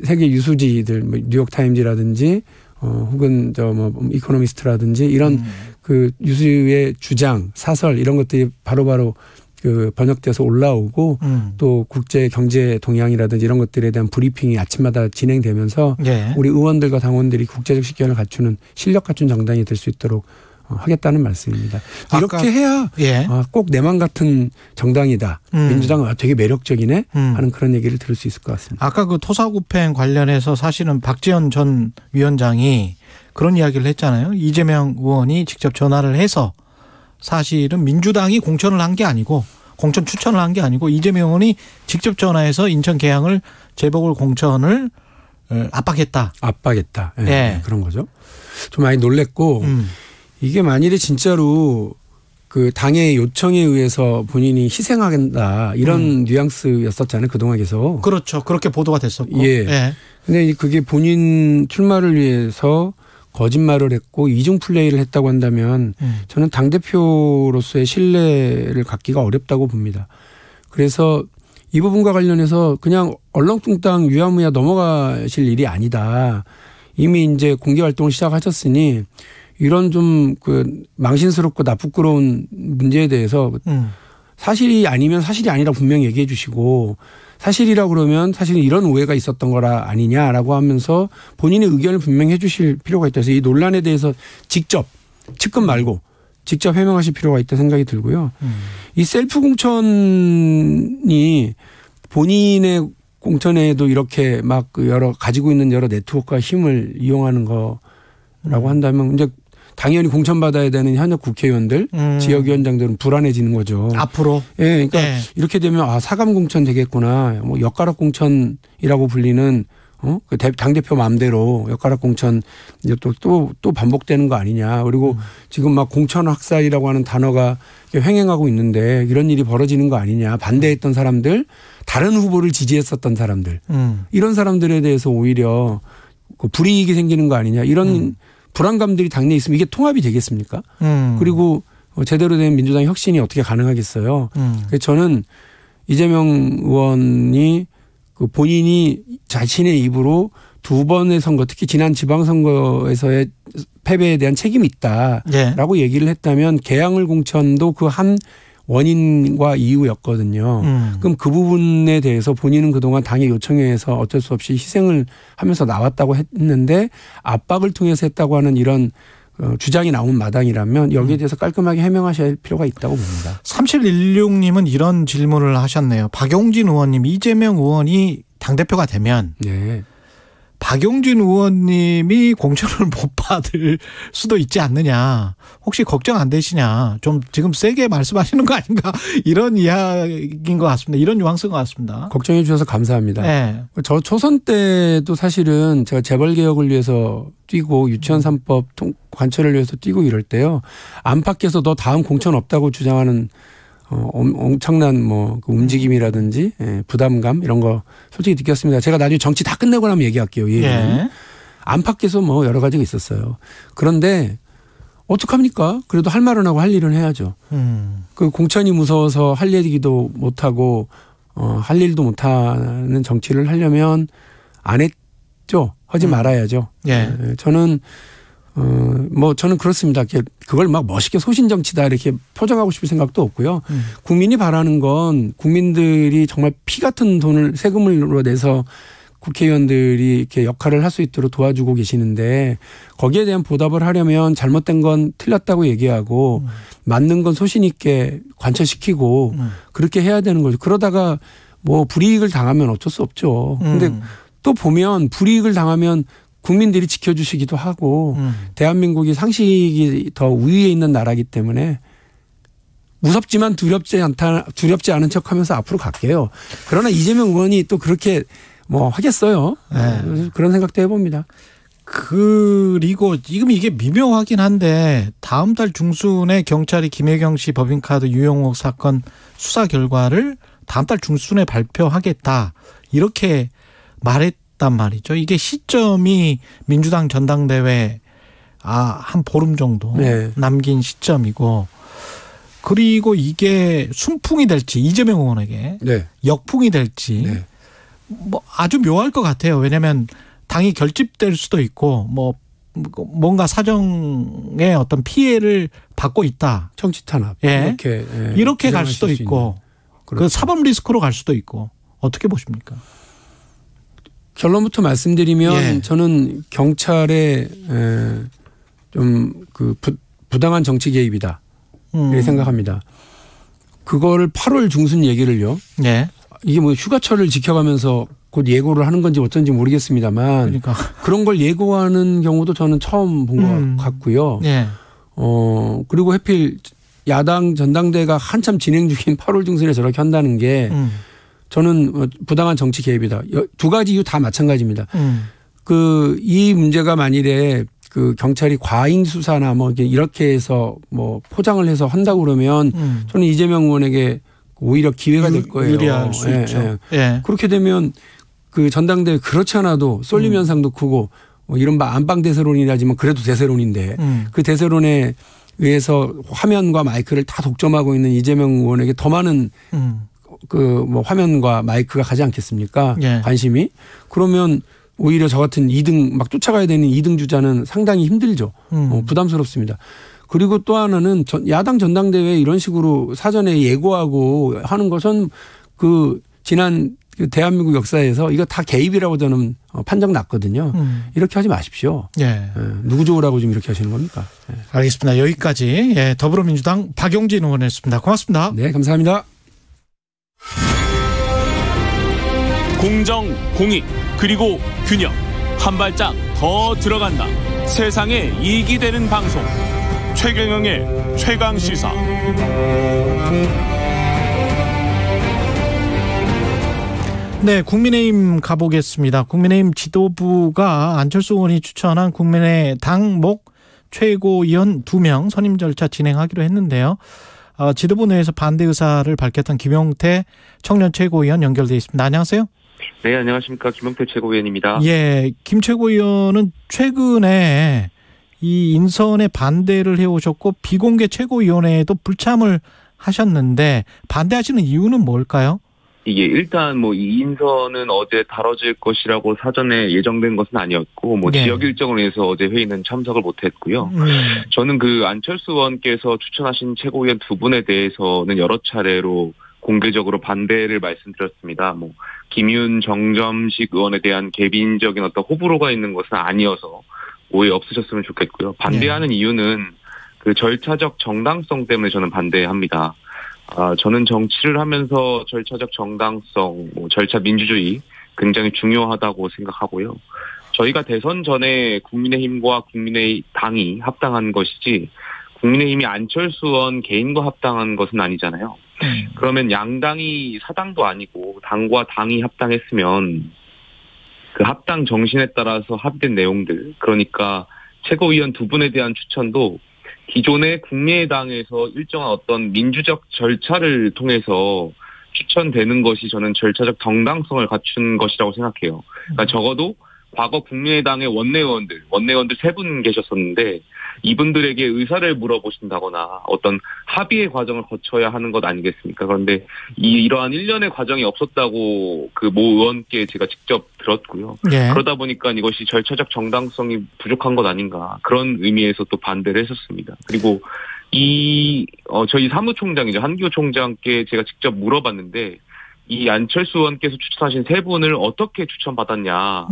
세계 유수지들 뭐 뉴욕 타임즈라든지 혹은 뭐 이코노미스트라든지 이런 그 유수의 주장, 사설 이런 것들이 바로바로 그 번역돼서 올라오고 또 국제 경제 동향이라든지 이런 것들에 대한 브리핑이 아침마다 진행되면서 우리 의원들과 당원들이 국제적 식견을 갖추는 실력 갖춘 정당이 될 수 있도록 하겠다는 말씀입니다. 이렇게 해야 꼭 내맘 같은 정당이다. 민주당은 되게 매력적이네 하는 그런 얘기를 들을 수 있을 것 같습니다. 아까 그 토사구팽 관련해서 사실은 박지원 전 위원장이 그런 이야기를 했잖아요. 이재명 의원이 직접 전화를 해서 사실은 민주당이 공천을 한 게 아니고 공천 추천을 한 게 아니고 이재명 의원이 직접 전화해서 인천 계양을 재보궐 공천을 압박했다. 그런 거죠. 좀 많이 놀랬고 이게 만일에 진짜로 그 당의 요청에 의해서 본인이 희생하겠다 이런 뉘앙스였었잖아요. 그동안 계속. 그렇죠. 그렇게 보도가 됐었고. 근데 그게 본인 출마를 위해서 거짓말을 했고 이중 플레이를 했다고 한다면 저는 당대표로서의 신뢰를 갖기가 어렵다고 봅니다. 그래서 이 부분과 관련해서 그냥 얼렁뚱땅 유야무야 넘어가실 일이 아니다. 이미 이제 공개 활동을 시작하셨으니 이런 좀 그 망신스럽고 나쁘끄러운 문제에 대해서 사실이 아니면 사실이 아니라 분명히 얘기해 주시고 사실이라고 그러면 사실은 이런 오해가 있었던 거라 아니냐라고 하면서 본인의 의견을 분명히 해 주실 필요가 있다. 그래서 이 논란에 대해서 직접 측근 말고 직접 해명하실 필요가 있다 생각이 들고요. 이 셀프 공천이 본인의 공천에도 이렇게 막 여러 가지고 있는 여러 네트워크와 힘을 이용하는 거라고 한다면 이제 당연히 공천받아야 되는 현역 국회의원들, 지역위원장들은 불안해지는 거죠. 앞으로. 그러니까 이렇게 되면 사감 공천 되겠구나. 뭐 엿가락 공천이라고 불리는 그 당대표 마음대로 엿가락 공천 또 반복되는 거 아니냐. 그리고 지금 막 공천 학살이라고 하는 단어가 횡행하고 있는데 이런 일이 벌어지는 거 아니냐. 반대했던 사람들, 다른 후보를 지지했었던 사람들. 이런 사람들에 대해서 오히려 불이익이 생기는 거 아니냐. 이런 불안감들이 당내에 있으면 이게 통합이 되겠습니까? 그리고 제대로 된 민주당 혁신이 어떻게 가능하겠어요? 그래서 저는 이재명 의원이 그 본인이 자신의 입으로 2번의 선거, 특히 지난 지방선거에서의 패배에 대한 책임이 있다라고 얘기를 했다면 개항을 공천도 그 한 원인과 이유였거든요. 그럼 그 부분에 대해서 본인은 그동안 당의 요청에 의해서 어쩔 수 없이 희생을 하면서 나왔다고 했는데 압박을 통해서 했다고 하는 이런 주장이 나온 마당이라면 여기에 대해서 깔끔하게 해명하셔야 할 필요가 있다고 봅니다. 3716님은 이런 질문을 하셨네요. 박용진 의원님, 이재명 의원이 당대표가 되면 네. 박용진 의원님이 공천을 못 받을 수도 있지 않느냐. 혹시 걱정 안 되시냐. 좀 지금 세게 말씀하시는 거 아닌가. 이런 이야기인 것 같습니다. 이런 뉘앙스인 것 같습니다. 걱정해 주셔서 감사합니다. 네. 저 초선 때도 사실은 제가 재벌개혁을 위해서 뛰고 유치원 3법 관철을 위해서 뛰고 이럴 때요. 안팎에서 너 다음 공천 없다고 주장하는 엄청난 뭐 그 움직임이라든지 부담감 이런 거 솔직히 느꼈습니다. 제가 나중에 정치 다 끝내고 나면 얘기할게요. 예. 안팎에서 뭐 여러 가지가 있었어요. 그런데 어떡합니까? 그래도 할 말은 하고 할 일은 해야죠. 그 공천이 무서워서 할 얘기도 못하고 할 일도 못하는 정치를 하려면 안 했죠. 하지 말아야죠. 예. 저는 저는 그렇습니다. 그걸 막 멋있게 소신정치다 이렇게 포장하고 싶을 생각도 없고요. 국민이 바라는 건 국민들이 정말 피 같은 돈을 세금으로 내서 국회의원들이 이렇게 역할을 할 수 있도록 도와주고 계시는데 거기에 대한 보답을 하려면 잘못된 건 틀렸다고 얘기하고 맞는 건 소신 있게 관철시키고 그렇게 해야 되는 거죠. 그러다가 뭐 불이익을 당하면 어쩔 수 없죠. 근데 또 보면 불이익을 당하면 국민들이 지켜주시기도 하고 대한민국이 상식이 더 우위에 있는 나라이기 때문에 무섭지만 두렵지 않은 척하면서 앞으로 갈게요. 그러나 이재명 의원이 또 그렇게 뭐 하겠어요. 네. 그런 생각도 해봅니다. 그리고 지금 이게 미묘하긴 한데 다음 달 중순에 경찰이 김혜경 씨 법인카드 유용옥 사건 수사 결과를 다음 달 중순에 발표하겠다 이렇게 말했단 말이죠. 이게 시점이 민주당 전당대회 한 보름 정도 남긴 시점이고 그리고 이게 순풍이 될지 이재명 의원에게 역풍이 될지 뭐 아주 묘할 것 같아요. 왜냐하면 당이 결집될 수도 있고 뭐 뭔가 사정에 어떤 피해를 받고 있다. 정치 탄압 이렇게 갈 수도 있고 그 사법 리스크로 갈 수도 있고 어떻게 보십니까? 결론부터 말씀드리면 저는 경찰의 좀 그 부당한 정치 개입이다 이렇게 생각합니다. 그거를 8월 중순 얘기를요. 이게 뭐 휴가철을 지켜가면서 곧 예고를 하는 건지 어쩐지 모르겠습니다만 그런 걸 예고하는 경우도 저는 처음 본 것 같고요. 그리고 하필 야당 전당대회가 한참 진행 중인 8월 중순에 저렇게 한다는 게 저는 부당한 정치 개입이다. 두 가지 이유 다 마찬가지입니다. 이 문제가 만일에 그 경찰이 과잉 수사나 뭐 이렇게 해서 뭐 포장을 해서 한다고 그러면 저는 이재명 의원에게 오히려 기회가 될 거예요. 유리할 수 있죠. 그렇게 되면 그 전당대회 그렇지 않아도 쏠림 현상도 크고 뭐 이른바 안방 대세론이라지만 그래도 대세론인데 그 대세론에 의해서 화면과 마이크를 다 독점하고 있는 이재명 의원에게 더 많은 그 뭐 화면과 마이크가 가지 않겠습니까? 관심이. 그러면 오히려 저 같은 2등 막 쫓아가야 되는 2등 주자는 상당히 힘들죠. 부담스럽습니다. 그리고 또 하나는 야당 전당대회 이런 식으로 사전에 예고하고 하는 것은 그 지난 대한민국 역사에서 이거 다 개입이라고 저는 판정 났거든요. 이렇게 하지 마십시오. 누구 좋으라고 지금 이렇게 하시는 겁니까? 알겠습니다. 여기까지 더불어민주당 박용진 의원이었습니다. 고맙습니다. 네, 감사합니다. 공정, 공익, 그리고 균형. 한 발짝 더 들어간다. 세상에 이익이 되는 방송. 최경영의 최강시사. 네, 국민의힘 가보겠습니다. 국민의힘 지도부가 안철수 의원이 추천한 국민의당 목 최고위원 2명 선임 절차 진행하기로 했는데요. 지도부 내에서 반대 의사를 밝혔던 김용태 청년 최고위원 연결돼 있습니다. 안녕하세요. 네, 안녕하십니까. 김용태 최고위원입니다. 김 최고위원은 최근에 이 인선에 반대를 해오셨고 비공개 최고위원회에도 불참을 하셨는데 반대하시는 이유는 뭘까요? 이게 일단 뭐 이 인선은 어제 다뤄질 것이라고 사전에 예정된 것은 아니었고 뭐 네. 지역 일정을 위해서 어제 회의는 참석을 못했고요. 저는 그 안철수 의원께서 추천하신 최고위원 두 분에 대해서는 여러 차례로 공개적으로 반대를 말씀드렸습니다. 뭐 김윤, 정점식 의원에 대한 개인적인 어떤 호불호가 있는 것은 아니어서 오해 없으셨으면 좋겠고요. 반대하는 이유는 그 절차적 정당성 때문에 저는 반대합니다. 저는 정치를 하면서 절차적 정당성, 뭐 절차 민주주의 굉장히 중요하다고 생각하고요. 저희가 대선 전에 국민의힘과 국민의당이 합당한 것이지 국민의힘이 안철수 의원 개인과 합당한 것은 아니잖아요. 그러면 양당이 사당도 아니고 당과 당이 합당했으면 그 합당 정신에 따라서 합의된 내용들, 그러니까 최고위원 두 분에 대한 추천도 기존의 국민의당에서 일정한 어떤 민주적 절차를 통해서 추천되는 것이 저는 절차적 정당성을 갖춘 것이라고 생각해요. 그러니까 적어도 과거 국민의당의 원내의원들 3분 계셨었는데 이분들에게 의사를 물어보신다거나 어떤 합의의 과정을 거쳐야 하는 것 아니겠습니까? 그런데 이러한 일련의 과정이 없었다고 그 모 의원께 제가 직접 들었고요. 예. 그러다 보니까 이것이 절차적 정당성이 부족한 것 아닌가 그런 의미에서 또 반대를 했었습니다. 그리고 저희 사무총장이죠. 한기호 총장께 제가 직접 물어봤는데 이 안철수 의원께서 추천하신 3분을 어떻게 추천받았냐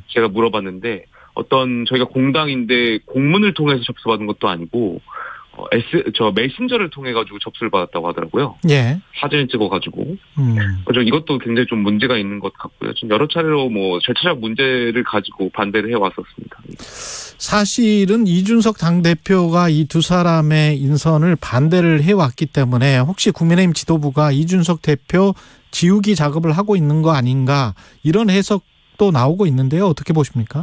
제가 물어봤는데 저희가 공당인데 공문을 통해서 접수받은 것도 아니고 메신저를 통해 가지고 접수를 받았다고 하더라고요. 예. 사진을 찍어가지고. 그래서 이것도 굉장히 좀 문제가 있는 것 같고요. 좀 여러 차례로 뭐 절차적 문제를 가지고 반대를 해왔었습니다. 사실은 이준석 당대표가 이 두 사람의 인선을 반대를 해왔기 때문에 혹시 국민의힘 지도부가 이준석 대표 지우기 작업을 하고 있는 거 아닌가 이런 해석도 나오고 있는데요. 어떻게 보십니까?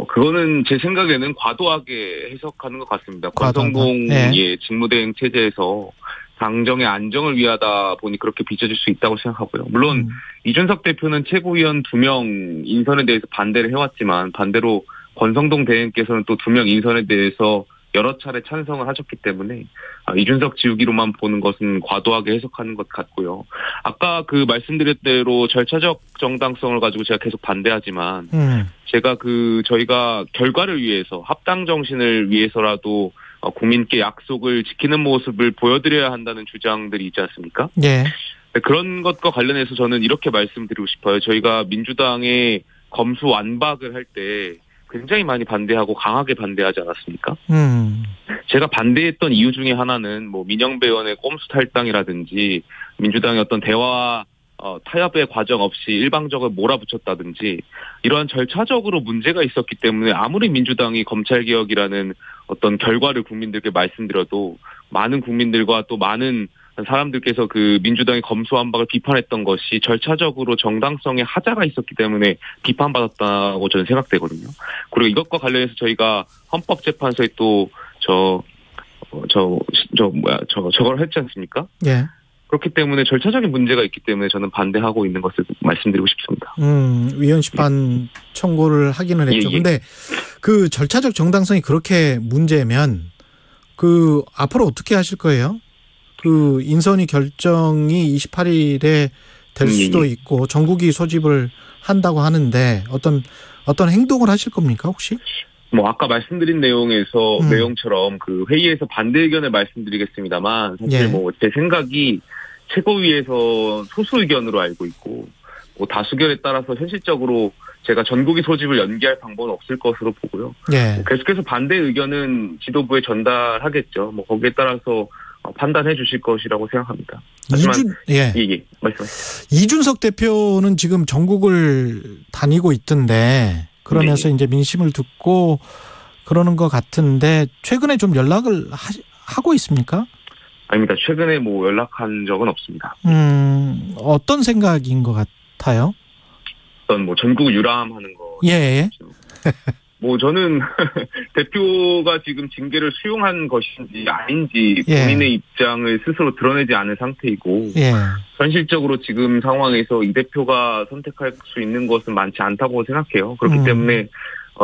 그거는 제 생각에는 과도하게 해석하는 것 같습니다. 권성동의 직무대행 체제에서 당정의 안정을 위하다 보니 그렇게 빚어질 수 있다고 생각하고요. 물론 이준석 대표는 최고위원 2명 인선에 대해서 반대를 해왔지만 반대로 권성동 대행께서는 또 2명 인선에 대해서 여러 차례 찬성을 하셨기 때문에 이준석 지우기로만 보는 것은 과도하게 해석하는 것 같고요. 아까 그 말씀드렸 대로 절차적 정당성을 가지고 제가 계속 반대하지만 제가 저희가 결과를 위해서 합당 정신을 위해서라도 국민께 약속을 지키는 모습을 보여드려야 한다는 주장들이 있지 않습니까? 네. 그런 것과 관련해서 저는 이렇게 말씀드리고 싶어요. 저희가 민주당의 검수 완박을 할 때 굉장히 많이 반대하고 강하게 반대하지 않았습니까? 제가 반대했던 이유 중에 하나는 뭐 민영배 의원의 꼼수 탈당이라든지 민주당의 어떤 대화 타협의 과정 없이 일방적으로 몰아붙였다든지 이러한 절차적으로 문제가 있었기 때문에 아무리 민주당이 검찰개혁이라는 어떤 결과를 국민들께 말씀드려도 많은 국민들과 또 많은 사람들께서 그 민주당의 검수완박을 비판했던 것이 절차적으로 정당성에 하자가 있었기 때문에 비판받았다고 저는 생각되거든요. 그리고 이것과 관련해서 저희가 헌법재판소에 또 저걸 했지 않습니까? 예. 그렇기 때문에 절차적인 문제가 있기 때문에 저는 반대하고 있는 것을 말씀드리고 싶습니다. 위헌심판 청구를 하기는 했죠. 그런데 그 절차적 정당성이 그렇게 문제면 앞으로 어떻게 하실 거예요? 그 인선이 결정이 28일에 될 수도 있고 전국이 소집을 한다고 하는데 어떤 행동을 하실 겁니까 혹시? 뭐 아까 말씀드린 내용처럼 그 회의에서 반대 의견을 말씀드리겠습니다만 사실 뭐 제 생각이 최고위에서 소수 의견으로 알고 있고 뭐 다수결에 따라서 현실적으로 제가 전국이 소집을 연기할 방법은 없을 것으로 보고요. 뭐 계속해서 반대 의견은 지도부에 전달하겠죠. 뭐 거기에 따라서 판단해 주실 것이라고 생각합니다. 하지만 말씀하세요. 이준석 대표는 지금 전국을 다니고 있던데 그러면서 이제 민심을 듣고 그러는 것 같은데 최근에 좀 연락을 하고 있습니까? 아닙니다. 최근에 뭐 연락한 적은 없습니다. 어떤 생각인 것 같아요? 어떤 뭐 전국 유람하는 거. 예. 뭐 저는 대표가 지금 징계를 수용한 것인지 아닌지 본인의 입장을 스스로 드러내지 않은 상태이고 현실적으로 지금 상황에서 이 대표가 선택할 수 있는 것은 많지 않다고 생각해요. 그렇기 때문에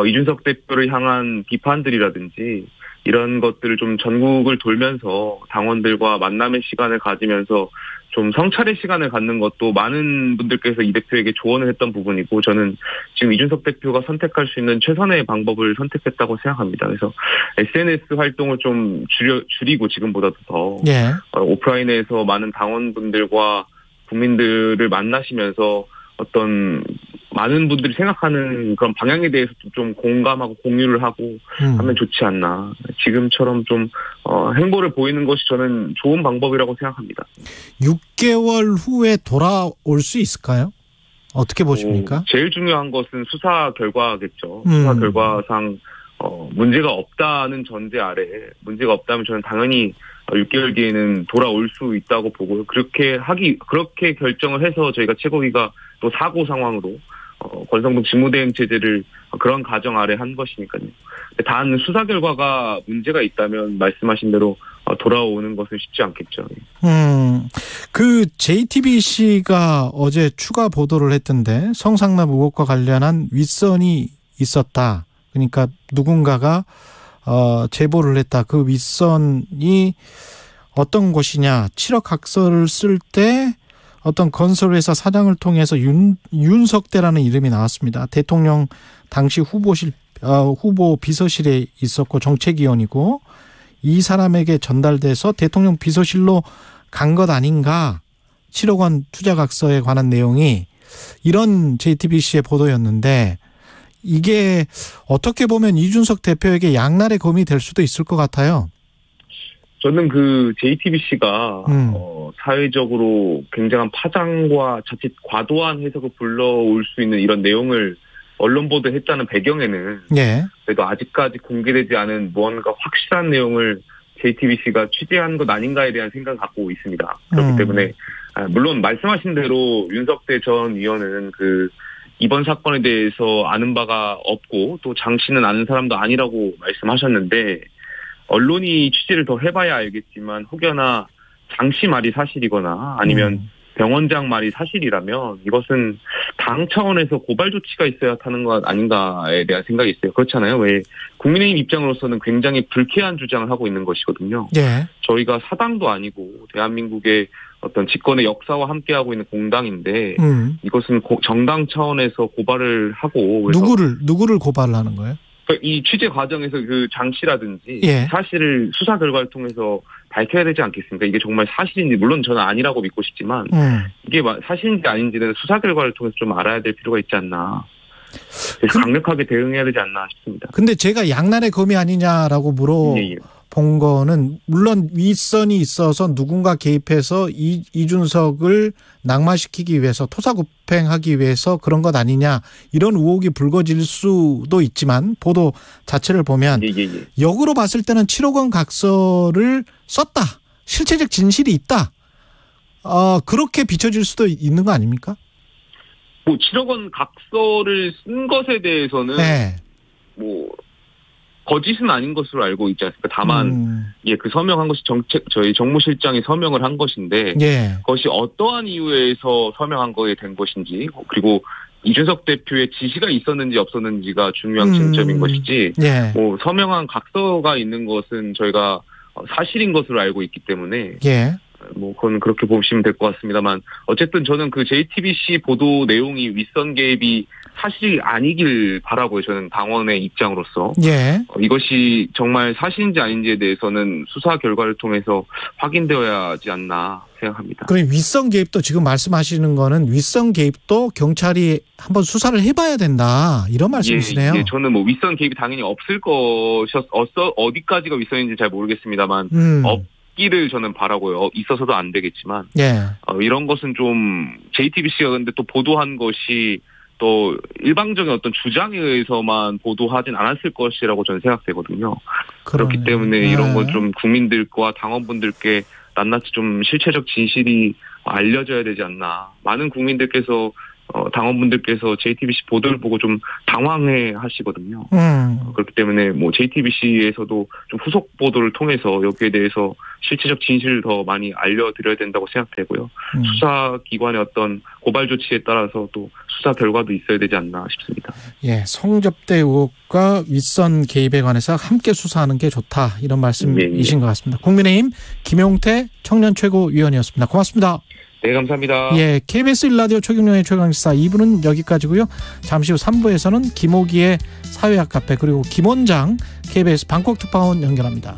이준석 대표를 향한 비판들이라든지 이런 것들을 좀 전국을 돌면서 당원들과 만남의 시간을 가지면서 좀 성찰의 시간을 갖는 것도 많은 분들께서 이 대표에게 조언을 했던 부분이고 저는 지금 이준석 대표가 선택할 수 있는 최선의 방법을 선택했다고 생각합니다. 그래서 SNS 활동을 좀 줄이고 지금보다도 더 예. 오프라인에서 많은 당원분들과 국민들을 만나시면서 어떤 많은 분들이 생각하는 그런 방향에 대해서 좀 공감하고 공유를 하고 하면 좋지 않나. 지금처럼 좀 행보를 보이는 것이 저는 좋은 방법이라고 생각합니다. 6개월 후에 돌아올 수 있을까요? 어떻게 보십니까? 제일 중요한 것은 수사 결과겠죠. 수사 결과상 문제가 없다는 전제 아래 문제가 없다면 저는 당연히 6개월 뒤에는 돌아올 수 있다고 보고요. 그렇게 결정을 해서 저희가 최고위가 또 사고 상황으로 권성동 직무대행 체제를 그런 가정 아래 한 것이니까요. 단 수사 결과가 문제가 있다면 말씀하신 대로 돌아오는 것은 쉽지 않겠죠. 그 JTBC가 어제 추가 보도를 했던데 성상납 의혹과 관련한 윗선이 있었다. 그러니까 누군가가 제보를 했다. 그 윗선이 어떤 것이냐. 7억 각서를 쓸 때 어떤 건설회사 사장을 통해서 윤석대라는 이름이 나왔습니다. 대통령 당시 후보 비서실에 있었고 정책위원이고 이 사람에게 전달돼서 대통령 비서실로 간 것 아닌가. 7억 원 투자각서에 관한 내용이 이런 JTBC의 보도였는데 이게 어떻게 보면 이준석 대표에게 양날의 검이 될 수도 있을 것 같아요. 저는 그 JTBC가 사회적으로 굉장한 파장과 자칫 과도한 해석을 불러올 수 있는 이런 내용을 언론 보도했다는 배경에는 예. 그래도 아직까지 공개되지 않은 무언가 확실한 내용을 JTBC가 취재한 것 아닌가에 대한 생각을 갖고 있습니다. 그렇기 때문에 물론 말씀하신 대로 윤석대 전 의원은 이번 사건에 대해서 아는 바가 없고 또 장 씨는 아는 사람도 아니라고 말씀하셨는데 언론이 취재를 더 해봐야 알겠지만 혹여나 장 씨 말이 사실이거나 아니면 병원장 말이 사실이라면 이것은 당 차원에서 고발 조치가 있어야 하는 것 아닌가에 대한 생각이 있어요. 그렇잖아요. 왜 국민의힘 입장으로서는 굉장히 불쾌한 주장을 하고 있는 것이거든요. 예. 저희가 사당도 아니고 대한민국의 어떤 집권의 역사와 함께하고 있는 공당인데 이것은 정당 차원에서 고발을 하고 누구를 고발하는 거예요? 이 취재 과정에서 그 장 씨라든지 예. 사실을 수사 결과를 통해서 밝혀야 되지 않겠습니까? 이게 정말 사실인지 물론 저는 아니라고 믿고 싶지만 이게 사실인지 아닌지는 수사 결과를 통해서 좀 알아야 될 필요가 있지 않나. 강력하게 대응해야 되지 않나 싶습니다. 근데 제가 양날의 검이 아니냐라고 물어본 거는 물론 윗선이 있어서 누군가 개입해서 이준석을 낙마시키기 위해서 토사구팽하기 위해서 그런 것 아니냐 이런 의혹이 불거질 수도 있지만 보도 자체를 보면 역으로 봤을 때는 7억 원 각서를 썼다. 실체적 진실이 있다. 그렇게 비춰질 수도 있는 거 아닙니까? 7억 원 각서를 쓴 것에 대해서는 거짓은 아닌 것으로 알고 있지 않습니까? 다만 그 서명한 것이 저희 정무실장이 서명을 한 것인데 그것이 어떠한 이유에서 서명한 거에 된 것인지 그리고 이준석 대표의 지시가 있었는지 없었는지가 중요한 쟁점인 것이지 서명한 각서가 있는 것은 저희가 사실인 것으로 알고 있기 때문에 그건 그렇게 보시면 될 것 같습니다만 어쨌든 저는 그 JTBC 보도 내용이 윗선 개입이 사실이 아니길 바라고요. 저는 당원의 입장으로서 이것이 정말 사실인지 아닌지에 대해서는 수사 결과를 통해서 확인되어야 하지 않나 생각합니다. 그럼 윗선 개입도 지금 말씀하시는 거는 윗선 개입도 경찰이 한번 수사를 해봐야 된다 이런 말씀이시네요. 저는 윗선 개입이 당연히 없을 어디까지가 윗선인지 잘 모르겠습니다만 기를 저는 바라고요. 있어서도 안 되겠지만 이런 것은 좀 JTBC가 근데 또 보도한 것이 또 일방적인 어떤 주장에 의해서만 보도하진 않았을 것이라고 저는 생각되거든요. 그렇기 때문에 이런 건 좀 국민들과 당원분들께 낱낱이 좀 실체적 진실이 알려져야 되지 않나. 많은 국민들께서 당원분들께서 JTBC 보도를 보고 좀 당황해 하시거든요. 그렇기 때문에 JTBC에서도 좀 후속 보도를 통해서 여기에 대해서 실체적 진실을 더 많이 알려드려야 된다고 생각되고요. 수사기관의 어떤 고발 조치에 따라서 또 수사 결과도 있어야 되지 않나 싶습니다. 성접대 의혹과 윗선 개입에 관해서 함께 수사하는 게 좋다. 이런 말씀이신 것 같습니다. 국민의힘 김용태 청년 최고위원이었습니다. 고맙습니다. 네, 감사합니다. 예, KBS 1라디오 최경영의 최강시사 2부는 여기까지고요. 잠시 후 3부에서는 김호기의 사회학 카페 그리고 김원장 KBS 방콕 특파원 연결합니다.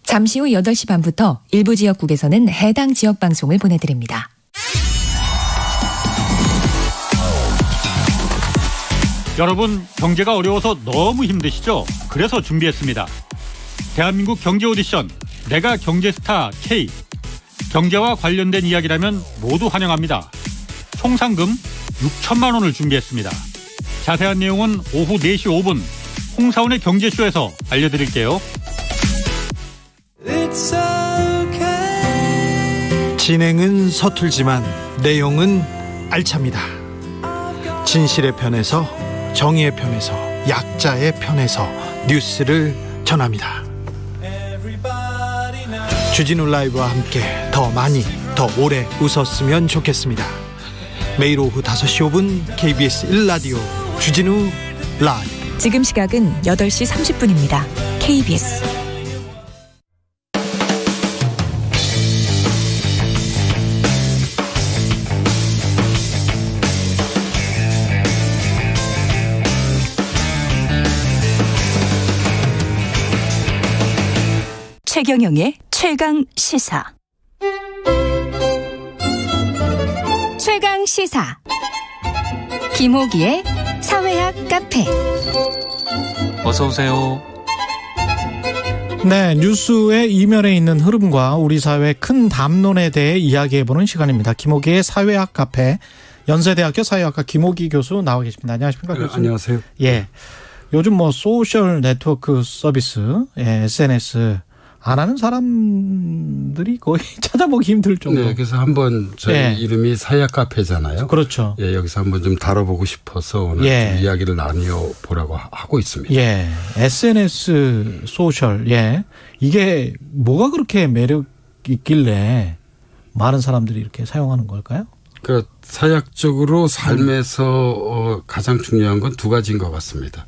잠시 후 8시 반부터 일부 지역국에서는 해당 지역 방송을 보내드립니다. 여러분, 경제가 어려워서 너무 힘드시죠? 그래서 준비했습니다. 대한민국 경제 오디션 내가 경제스타 K. 경제와 관련된 이야기라면 모두 환영합니다. 총 상금 6천만 원을 준비했습니다. 자세한 내용은 오후 4시 5분 홍사원의 경제쇼에서 알려드릴게요. 진행은 서툴지만 내용은 알찹니다. 진실의 편에서, 정의의 편에서, 약자의 편에서 뉴스를 전합니다. 주진우 라이브와 함께 더 많이, 더 오래 웃었으면 좋겠습니다. 매일 오후 5시 5분 KBS 1라디오 주진우 라이브. 지금 시각은 8시 30분입니다. KBS 최경영의 최강 시사. 최강 시사. 김호기의 사회학 카페. 어서 오세요. 네, 뉴스의 이면에 있는 흐름과 우리 사회의 큰 담론에 대해 이야기해보는 시간입니다. 김호기의 사회학 카페. 연세대학교 사회학과 김호기 교수 나와 계십니다. 안녕하십니까, 교수님? 안녕하세요. 예, 요즘 뭐 소셜 네트워크 서비스, SNS 안 하는 사람들이 거의 찾아보기 힘들 정도. 네, 그래서 한번 저희 예. 이름이 사회학 카페잖아요. 그렇죠. 예, 여기서 한번 좀 다뤄보고 싶어서 오늘 예. 좀 이야기를 나누어 보라고 하고 있습니다. 예, SNS 소셜, 예, 이게 뭐가 그렇게 매력 있길래 많은 사람들이 이렇게 사용하는 걸까요? 그 사회학적으로 삶에서 가장 중요한 건 두 가지인 것 같습니다.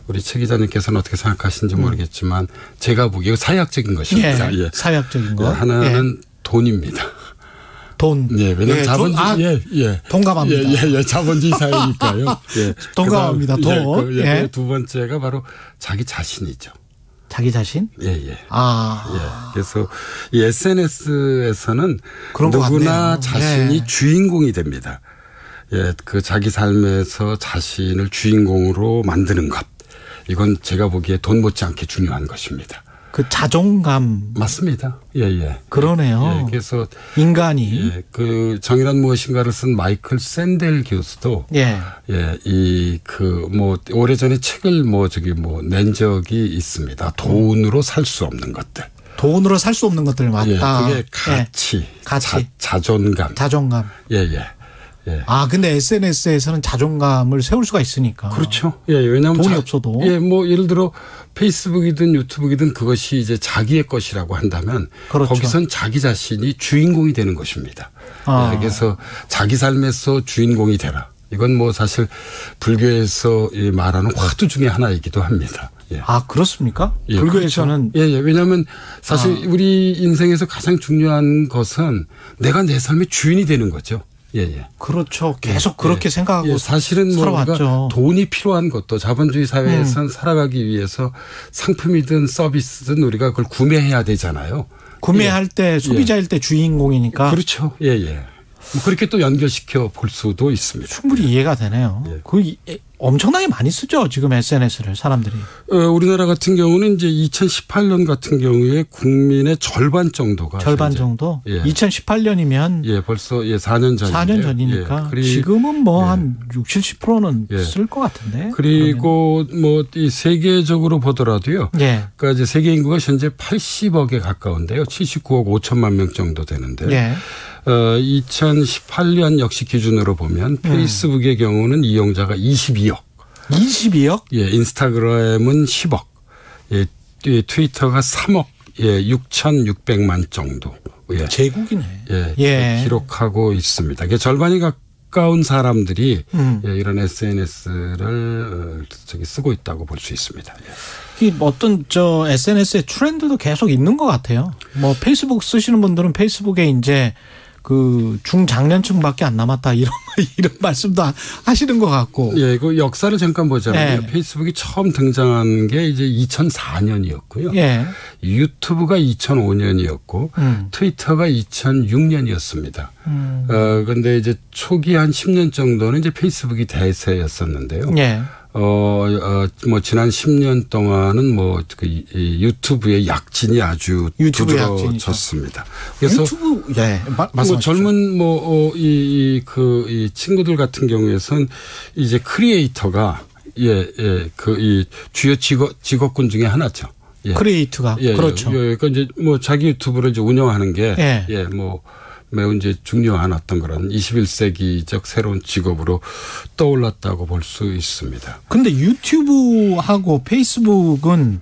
우리 최 기자님께서는 어떻게 생각하시는지 모르겠지만 제가 보기에 사회학적인 것입니다. 예, 사회학적인 거. 하나는 예. 돈입니다. 돈. 예, 왜냐면 예, 자본주의, 동감합니다. 자본주의 사회니까요. 예. 동감합니다. 돈. 예. 두 번째가 바로 자기 자신이죠. 자기 자신? 예. 그래서 이 SNS에서는 누구나 자신이 주인공이 됩니다. 예, 그 자기 삶에서 자신을 주인공으로 만드는 것. 이건 제가 보기에 돈 못지않게 중요한 것입니다. 그 자존감. 맞습니다. 예. 그러네요. 예, 그래서 인간이. 예, 그 정의란 무엇인가를 쓴 마이클 샌델 교수도 오래전에 책을 낸 적이 있습니다. 돈으로 살 수 없는 것들. 돈으로 살 수 없는 것들 맞다. 예, 그게 가치. 자존감. 예. 아, 근데 SNS에서는 자존감을 세울 수가 있으니까. 그렇죠. 예, 왜냐하면 돈이 없어도. 예, 예를 들어 페이스북이든 유튜브이든 그것이 이제 자기의 것이라고 한다면 그렇죠. 거기선 자기 자신이 주인공이 되는 것입니다. 아. 예, 그래서 자기 삶에서 주인공이 되라. 이건 사실 불교에서 말하는 화두 중에 하나이기도 합니다. 예. 아, 그렇습니까? 예, 불교에서는. 그렇죠. 예. 왜냐하면 사실 우리 인생에서 가장 중요한 것은 내가 내 삶의 주인이 되는 거죠. 예. 그렇죠. 계속 그렇게 생각하고 사실은 살아왔죠. 돈이 필요한 것도 자본주의 사회에선 살아가기 위해서 상품이든 서비스든 우리가 그걸 구매해야 되잖아요. 구매할 때 소비자일 때 주인공이니까. 그렇죠. 예. 그렇게 또 연결시켜 볼 수도 있습니다. 충분히 이해가 되네요. 엄청나게 많이 쓰죠, 지금 SNS를 사람들이. 우리나라 같은 경우는 이제 2018년 같은 경우에 국민의 절반 정도가 정도? 2018년이면 벌써 4년 전이에요. 4년 전이니까 지금은 한 60, 70%는 쓸 것 같은데. 그리고 이 세계적으로 보더라도요. 그러니까 이제 세계 인구가 현재 80억에 가까운데요. 79억 5천만 명 정도 되는데. 2018년 역시 기준으로 보면 페이스북의 경우는 이용자가 22억. 22억? 예, 인스타그램은 10억. 예, 트위터가 3억 6,600만 정도. 예. 제국이네. 예. 예. 기록하고 있습니다. 절반이 가까운 사람들이 예, 이런 SNS를 쓰고 있다고 볼 수 있습니다. 예. 이 어떤 SNS의 트렌드도 계속 있는 것 같아요. 뭐 페이스북 쓰시는 분들은 페이스북에 이제 그 중장년층밖에 안 남았다 이런 말씀도 하시는 것 같고. 예, 그 역사를 잠깐 보자면 페이스북이 처음 등장한 게 이제 2004년이었고요. 예. 유튜브가 2005년이었고 트위터가 2006년이었습니다. 그런데 이제 초기 한 10년 정도는 이제 페이스북이 대세였었는데요. 예. 뭐 지난 10년 동안은 뭐 그 유튜브의 약진이 아주 두드러졌습니다. 그래서 유튜브 뭐 젊은 이 친구들 같은 경우에선 이제 크리에이터가 이 주요 직업군 중에 하나죠. 예. 크리에이터가 그렇죠. 그러니까 이제 뭐 자기 유튜브를 이제 운영하는 게 뭐 매우 이제 중요한 어떤 그런 21세기적 새로운 직업으로 떠올랐다고 볼 수 있습니다. 그런데 유튜브하고 페이스북은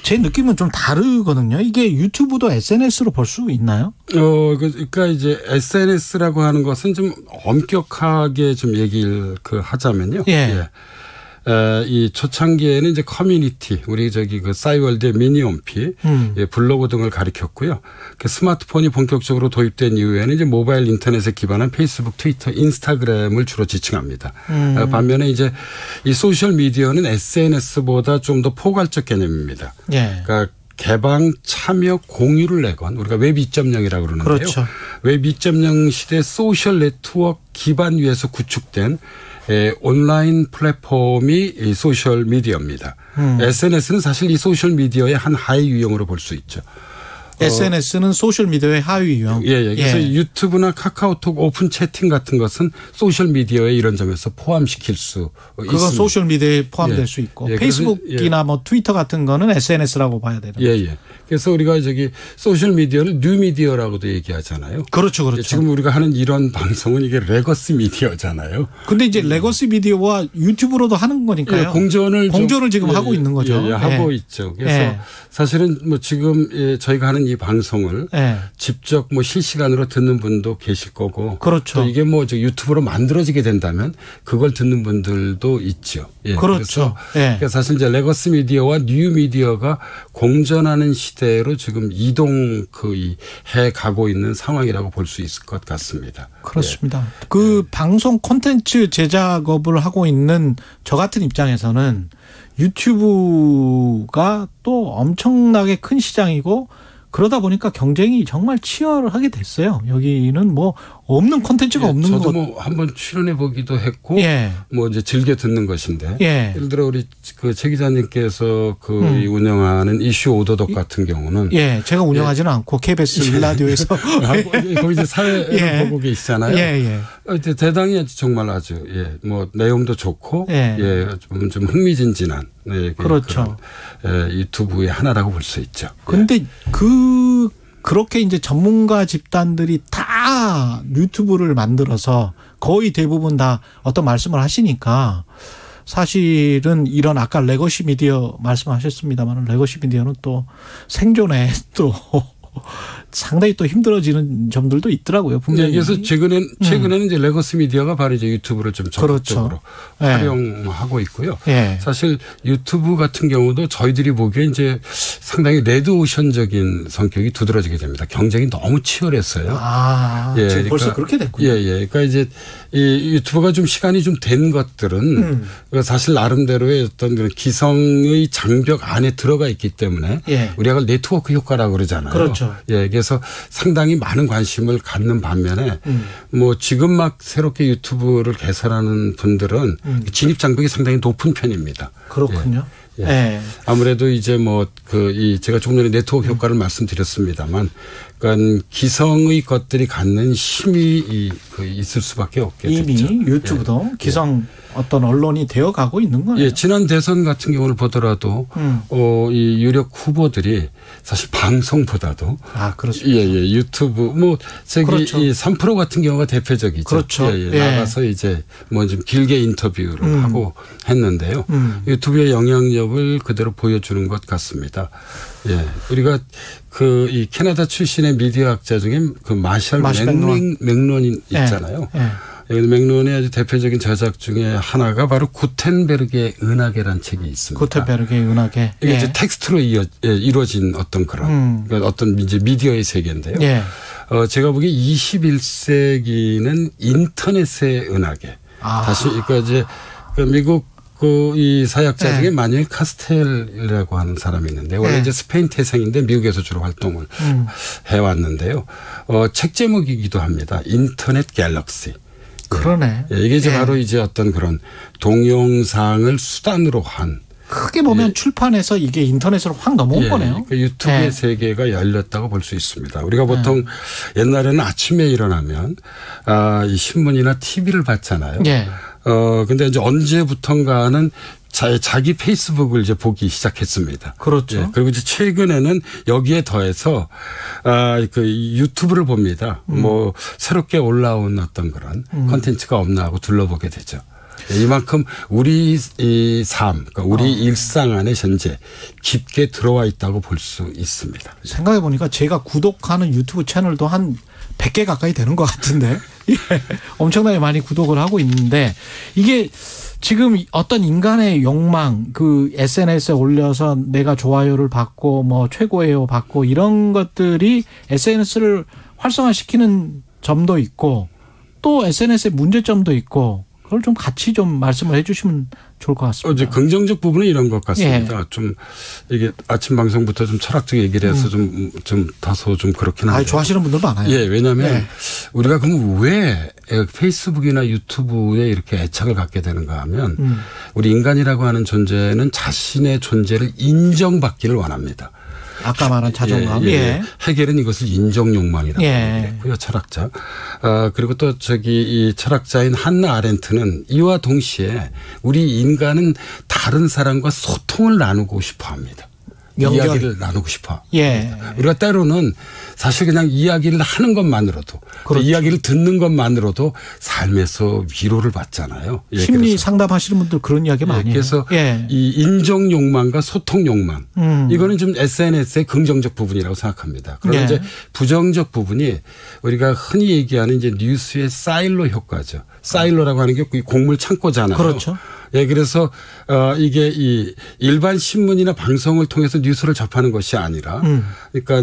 제 느낌은 좀 다르거든요. 이게 유튜브도 SNS로 볼 수 있나요? 그러니까 이제 SNS라고 하는 것은 좀 엄격하게 좀 얘기를 하자면요. 예. 이 초창기에는 이제 커뮤니티, 우리 그 싸이월드의 미니홈피, 블로그 등을 가리켰고요. 그 스마트폰이 본격적으로 도입된 이후에는 이제 모바일 인터넷에 기반한 페이스북, 트위터, 인스타그램을 주로 지칭합니다. 반면에 이제 이 소셜 미디어는 SNS보다 좀 더 포괄적 개념입니다. 예. 그러니까 개방, 참여, 공유를 내건 우리가 웹 2.0이라고 그러는데요. 그렇죠. 웹 2.0 시대 소셜 네트워크 기반 위에서 구축된 온라인 플랫폼이 이 소셜 미디어입니다. SNS는 사실 이 소셜 미디어의 한 하위 유형으로 볼 수 있죠. SNS는 소셜 미디어의 하위 유형. 예. 그래서 유튜브나 카카오톡 오픈 채팅 같은 것은 소셜 미디어에 이런 점에서 포함시킬 수 있습니다. 그건 소셜 미디어에 포함될 수 있고 페이스북이나 뭐 트위터 같은 거는 SNS라고 봐야 되는 거죠. 예. 그래서 우리가 소셜 미디어를 뉴 미디어라고도 얘기하잖아요. 그렇죠. 지금 우리가 하는 이런 방송은 이게 레거시 미디어잖아요. 근데 이제 레거시 미디어와 유튜브로도 하는 거니까요. 공존을 지금 하고 있는 거죠. 하고 있죠. 그래서 사실은 뭐 지금 저희가 하는 이 방송을 직접 뭐 실시간으로 듣는 분도 계실 거고. 그렇죠. 또 이게 뭐 유튜브로 만들어지게 된다면 그걸 듣는 분들도 있죠. 그렇죠. 그래서 사실 이제 레거시 미디어와 뉴 미디어가 공존하는 시대로 지금 해 가고 있는 상황이라고 볼 수 있을 것 같습니다. 그렇습니다. 그 방송 콘텐츠 제작업을 하고 있는 저 같은 입장에서는 유튜브가 또 엄청나게 큰 시장이고 그러다 보니까 경쟁이 정말 치열하게 됐어요. 여기는 뭐 없는 콘텐츠가 없는 거. 저도 뭐 한번 출연해 보기도 했고, 뭐 이제 즐겨 듣는 것인데. 예를 들어 우리 최 기자님께서 운영하는 이슈 오도독 같은 경우는. 제가 운영하지는 않고 KBS 일라디오에서 거기 이제 사회를 보고 계시잖아요. 대당이 정말 아주 뭐 내용도 좋고, 좀 흥미진진한. 그렇죠. 유튜브의 하나라고 볼 수 있죠. 그런데 그렇게 이제 전문가 집단들이 다 유튜브를 만들어서 거의 대부분 다 어떤 말씀을 하시니까 사실은 이런 아까 레거시 미디어 말씀하셨습니다만 레거시 미디어는 또 생존에 또 상당히 또 힘들어지는 점들도 있더라고요. 분명히. 그래서 최근에는 이제 레거시 미디어가 바로 이제 유튜브를 좀 적극적으로 활용하고 있고요. 사실 유튜브 같은 경우도 저희들이 보기에 이제 상당히 레드오션적인 성격이 두드러지게 됩니다. 경쟁이 너무 치열했어요. 지금 그러니까 벌써 그렇게 됐군요. 그러니까 이제 이 유튜브가 좀 시간이 좀 된 것들은 사실 나름대로의 어떤 그런 기성의 장벽 안에 들어가 있기 때문에 우리가 네트워크 효과라고 그러잖아요. 그렇죠. 그래서 상당히 많은 관심을 갖는 반면에 뭐 지금 막 새롭게 유튜브를 개설하는 분들은 진입 장벽이 상당히 높은 편입니다. 그렇군요. 아무래도 이제 뭐 제가 조금 전에 네트워크 효과를 말씀드렸습니다만, 그러니까 기성의 것들이 갖는 힘이 있을 수밖에 없겠죠. 이미 유튜브도 기성 어떤 언론이 되어가고 있는 거예요. 지난 대선 같은 경우를 보더라도 이 유력 후보들이 사실 방송보다도 그렇습니다. 유튜브 뭐 그렇죠. 이 3프로 같은 경우가 대표적이죠. 그렇죠. 나가서 이제 뭐 좀 길게 인터뷰를 하고 했는데요. 유튜브의 영향력은 모습을 그대로 보여주는 것 같습니다. 예. 우리가 이 캐나다 출신의 미디어학자 중에 그 마샬 맥론이 있잖아요. 맥론의 아주 대표적인 저작 중에 하나가 바로 구텐베르그의 은하계라는 책이 있습니다. 구텐베르그의 은하계. 이게 이제 텍스트로 이루어진 어떤 그런 그러니까 어떤 이제 미디어의 세계인데요. 제가 보기에 21세기는 인터넷의 은하계. 다시 그러니까 이제 미국 이 사역자 중에 마뉴엘 카스텔이라고 하는 사람이 있는데 원래 이제 스페인 태생인데 미국에서 주로 활동을 해왔는데요. 책 제목이기도 합니다. 인터넷 갤럭시. 그러네. 이게 이제 바로 이제 어떤 그런 동영상을 수단으로 한. 크게 보면 출판에서 이게 인터넷으로 확 넘어온 거네요. 그러니까 유튜브의 세계가 열렸다고 볼 수 있습니다. 우리가 보통 옛날에는 아침에 일어나면 이 신문이나 TV를 봤잖아요. 근데 이제 언제부턴가는 자기 페이스북을 이제 보기 시작했습니다. 그렇죠. 그리고 이제 최근에는 여기에 더해서 그 유튜브를 봅니다. 뭐 새롭게 올라온 어떤 그런 콘텐츠가 없나 하고 둘러보게 되죠. 이만큼 우리 이 삶, 그러니까 우리 일상 안에 현재 깊게 들어와 있다고 볼 수 있습니다. 생각해 보니까 제가 구독하는 유튜브 채널도 한 100개 가까이 되는 것 같은데 엄청나게 많이 구독을 하고 있는데 이게 지금 어떤 인간의 욕망 그 SNS에 올려서 내가 좋아요를 받고 뭐 최고예요 받고 이런 것들이 SNS를 활성화시키는 점도 있고 또 SNS의 문제점도 있고 그걸 좀 같이 좀 말씀을 해 주시면 좋을 것 같습니다. 긍정적 부분은 이런 것 같습니다. 좀 이게 아침 방송부터 좀 철학적 얘기를 해서 좀 다소 좀 그렇긴 한데. 좋아하시는 분들 많아요. 왜냐하면 우리가 그럼 왜 페이스북이나 유튜브에 이렇게 애착을 갖게 되는가 하면 우리 인간이라고 하는 존재는 자신의 존재를 인정받기를 원합니다. 아까 말한 자존감. 해겔은 이것을 인정 욕망이라고 얘기했고요. 철학자. 그리고 또 이 철학자인 한나 아렌트는 이와 동시에 우리 인간은 다른 사람과 소통을 나누고 싶어 합니다. 이야기를 나누고 싶어. 우리가 때로는 사실 그냥 이야기를 하는 것만으로도 이야기를 듣는 것만으로도 삶에서 위로를 받잖아요. 심리 상담하시는 분들 그런 이야기 많이 해요. 그래서 이 인정 욕망과 소통 욕망 이거는 좀 SNS의 긍정적 부분이라고 생각합니다. 그런데 이제 부정적 부분이 우리가 흔히 얘기하는 이제 뉴스의 사일로 효과죠. 사일로라고 하는 게 곡물 창고잖아요. 그렇죠. 그래서 이게 이 일반 신문이나 방송을 통해서 뉴스를 접하는 것이 아니라 그러니까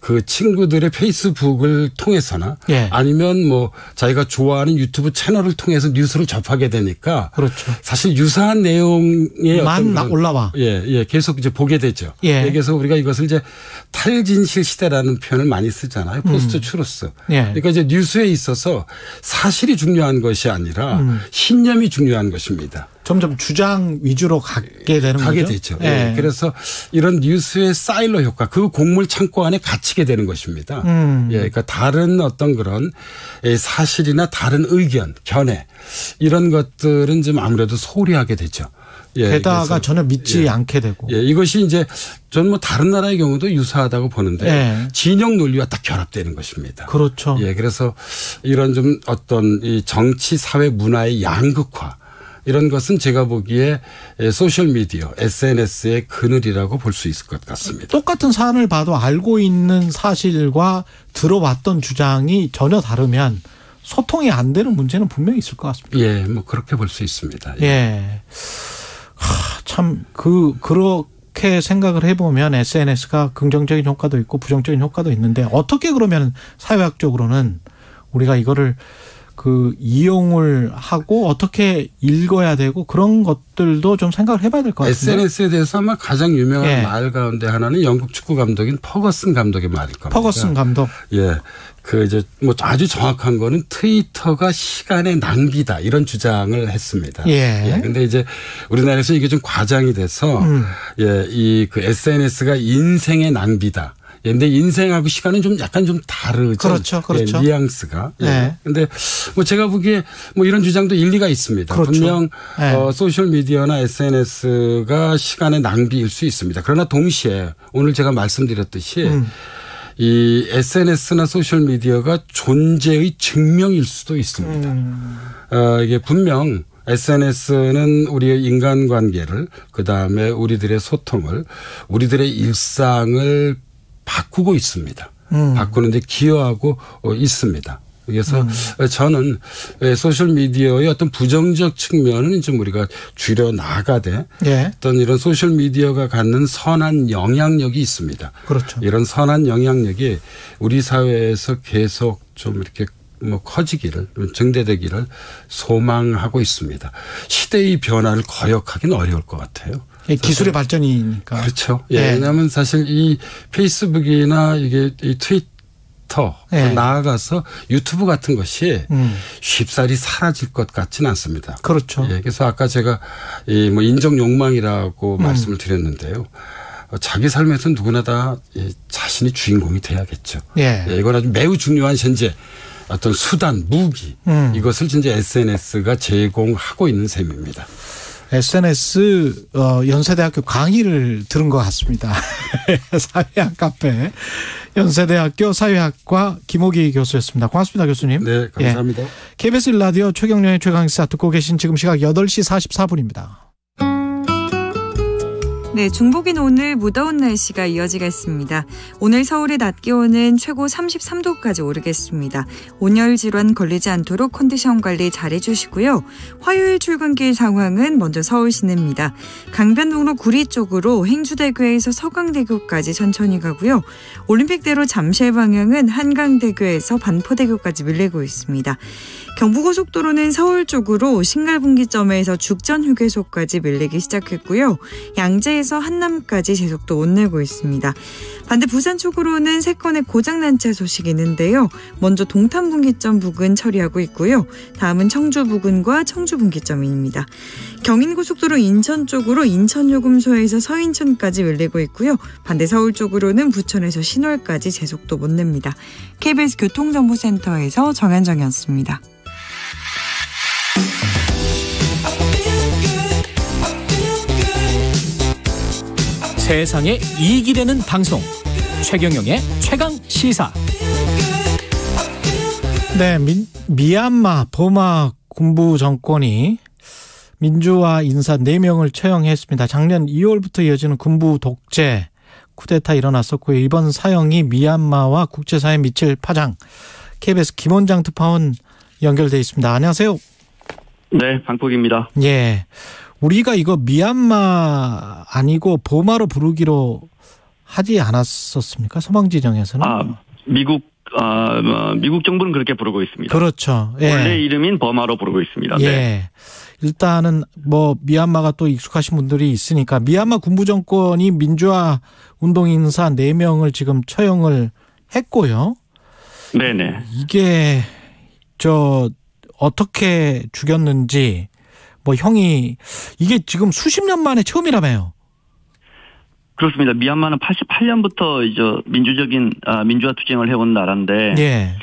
그 친구들의 페이스북을 통해서나 아니면 뭐 자기가 좋아하는 유튜브 채널을 통해서 뉴스를 접하게 되니까 사실 유사한 내용의 만 올라와. 계속 이제 보게 되죠. 그래서 우리가 이것을 이제 탈진실 시대라는 표현을 많이 쓰잖아요. 포스트 추루스. 그러니까 이제 뉴스에 있어서 사실이 중요한 것이 아니라 신념이 중요한 것입니다. 점점 주장 위주로 가게 되는 거죠. 가게 되죠. 그래서 이런 뉴스의 사일로 효과, 그 곡물 창고 안에 갇히게 되는 것입니다. 그러니까 다른 어떤 그런 사실이나 다른 의견, 견해 이런 것들은 좀 아무래도 소홀히 하게 되죠. 게다가 전혀 믿지 않게 되고. 이것이 이제 저는 뭐 다른 나라의 경우도 유사하다고 보는데 진영 논리와 딱 결합되는 것입니다. 그렇죠. 그래서 이런 좀 어떤 이 정치, 사회, 문화의 양극화 이런 것은 제가 보기에 소셜미디어, SNS의 그늘이라고 볼 수 있을 것 같습니다. 똑같은 사안을 봐도 알고 있는 사실과 들어왔던 주장이 전혀 다르면 소통이 안 되는 문제는 분명히 있을 것 같습니다. 뭐 그렇게 볼 수 있습니다. 참 그렇게 생각을 해보면 SNS가 긍정적인 효과도 있고 부정적인 효과도 있는데 어떻게 그러면 사회학적으로는 우리가 이거를 이용을 하고 어떻게 읽어야 되고 그런 것들도 좀 생각을 해봐야 될 것 같습니다. SNS에 대해서 아마 가장 유명한 말 가운데 하나는 영국 축구 감독인 퍼거슨 감독의 말일 겁니다. 퍼거슨 감독. 이제 뭐 아주 정확한 거는 트위터가 시간의 낭비다 이런 주장을 했습니다. 근데 이제 우리나라에서 이게 좀 과장이 돼서 그 SNS가 인생의 낭비다. 근데 인생하고 시간은 좀 약간 좀 다르죠. 그렇죠. 뉘앙스가. 근데 뭐 제가 보기에 뭐 이런 주장도 일리가 있습니다. 분명 소셜 미디어나 SNS가 시간의 낭비일 수 있습니다. 그러나 동시에 오늘 제가 말씀드렸듯이 이 SNS나 소셜 미디어가 존재의 증명일 수도 있습니다. 이게 분명 SNS는 우리의 인간관계를 그다음에 우리들의 소통을 우리들의 일상을 바꾸고 있습니다. 바꾸는 데 기여하고 있습니다. 그래서 저는 소셜미디어의 어떤 부정적 측면은 좀 우리가 줄여 나가되 어떤 이런 소셜미디어가 갖는 선한 영향력이 있습니다. 그렇죠. 이런 선한 영향력이 우리 사회에서 계속 좀 이렇게 커지기를 증대되기를 소망하고 있습니다. 시대의 변화를 거역하기는 어려울 것 같아요. 기술의 발전이니까. 그렇죠. 왜냐하면 사실 이 페이스북이나 이게 이 트위터 나아가서 유튜브 같은 것이 쉽사리 사라질 것 같지는 않습니다. 그렇죠. 그래서 아까 제가 이 인정 욕망이라고 말씀을 드렸는데요. 자기 삶에서 누구나 다 자신이 주인공이 돼야겠죠. 이건 아주 매우 중요한 현재 어떤 수단, 무기 이것을 진짜 SNS가 제공하고 있는 셈입니다. SNS 연세대학교 강의를 들은 것 같습니다. 사회학 카페 연세대학교 사회학과 김호기 교수였습니다. 고맙습니다, 교수님. 네, 감사합니다. KBS 1라디오 최경련의 최강시사 듣고 계신 지금 시각 8시 44분입니다. 네, 중복인 오늘 무더운 날씨가 이어지겠습니다. 오늘 서울의 낮 기온은 최고 33도까지 오르겠습니다. 온열 질환 걸리지 않도록 컨디션 관리 잘 해주시고요. 화요일 출근길 상황은 먼저 서울 시내입니다. 강변북로 구리 쪽으로 행주대교에서 서강대교까지 천천히 가고요. 올림픽대로 잠실 방향은 한강대교에서 반포대교까지 밀리고 있습니다. 경부고속도로는 서울 쪽으로 신갈분기점에서 죽전휴게소까지 밀리기 시작했고요. 양재에서 한남까지 제속도 못 내고 있습니다. 반대 부산 쪽으로는 3건의 고장난 차 소식이 있는데요. 먼저 동탄분기점 부근 처리하고 있고요. 다음은 청주 부근과 청주 분기점입니다. 경인고속도로 인천 쪽으로 인천요금소에서 서인천까지 밀리고 있고요. 반대 서울 쪽으로는 부천에서 신월까지 제속도 못 냅니다. KBS 교통정보센터에서 정현정이었습니다. 세상에 이익이 되는 방송 최경영의 최강시사. 네, 미얀마 버마 군부 정권이 민주화 인사 4명을 처형했습니다. 작년 2월부터 이어지는 군부 독재 쿠데타 일어났었고요. 이번 사형이 미얀마와 국제사회에 미칠 파장, KBS 김원장 특파원 연결돼 있습니다. 안녕하세요. 네, 방콕입니다. 예, 우리가 이거 미얀마 아니고 버마로 부르기로 하지 않았었습니까? 서방지정에서는. 미국 정부는 그렇게 부르고 있습니다. 그렇죠. 예. 원래 이름인 버마로 부르고 있습니다. 예. 네. 일단은 미얀마가 또 익숙하신 분들이 있으니까 미얀마 군부 정권이 민주화 운동 인사 4명을 지금 처형을 했고요. 네네. 이게 어떻게 죽였는지 형이 이게 지금 수십 년 만에 처음이라며요. 그렇습니다. 미얀마는 88년부터 이제 민주화 투쟁을 해온 나라인데. 예.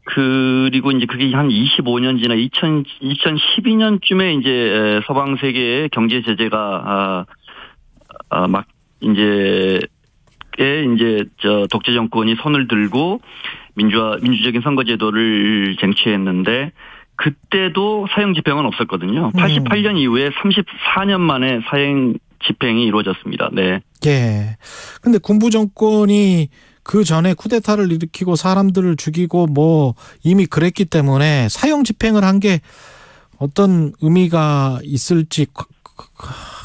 그리고 이제 그게 한 25년 지나 2012년쯤에 이제 서방 세계의 경제 제재가 막 이제 독재 정권이 손을 들고 민주적인 선거 제도를 쟁취했는데 그때도 사형 집행은 없었거든요. 88년 이후에 34년 만에 사형 집행이 이루어졌습니다. 네. 예. 근데 군부 정권이 그 전에 쿠데타를 일으키고 사람들을 죽이고 이미 그랬기 때문에 사형 집행을 한 게 어떤 의미가 있을지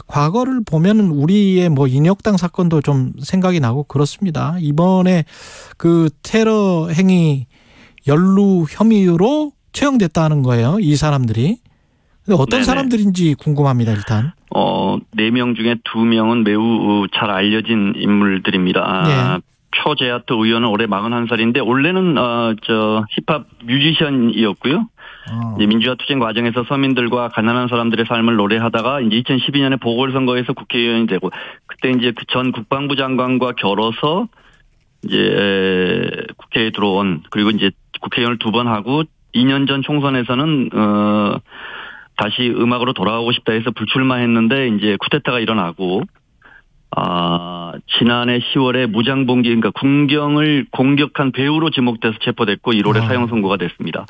과거를 보면은 우리의 인혁당 사건도 좀 생각이 나고 그렇습니다. 이번에 그 테러 행위 연루 혐의로 처형됐다는 거예요. 이 사람들이. 근데 어떤 네네. 사람들인지 궁금합니다, 일단. 4명 중에 2명은 매우 잘 알려진 인물들입니다. 표제아트 의원은 올해 41살인데 원래는 힙합 뮤지션이었고요. 이제 민주화 투쟁 과정에서 서민들과 가난한 사람들의 삶을 노래하다가 이제 2012년에 보궐선거에서 국회의원이 되고 그때 이제 그 전 국방부 장관과 결어서 이제 국회에 들어온, 그리고 이제 국회의원을 2번 하고 2년 전 총선에서는 다시 음악으로 돌아오고 싶다 해서 불출마했는데 이제 쿠데타가 일어나고 지난해 10월에 무장봉기, 그러니까 군경을 공격한 배우로 지목돼서 체포됐고 1월에 사형 선고가 됐습니다.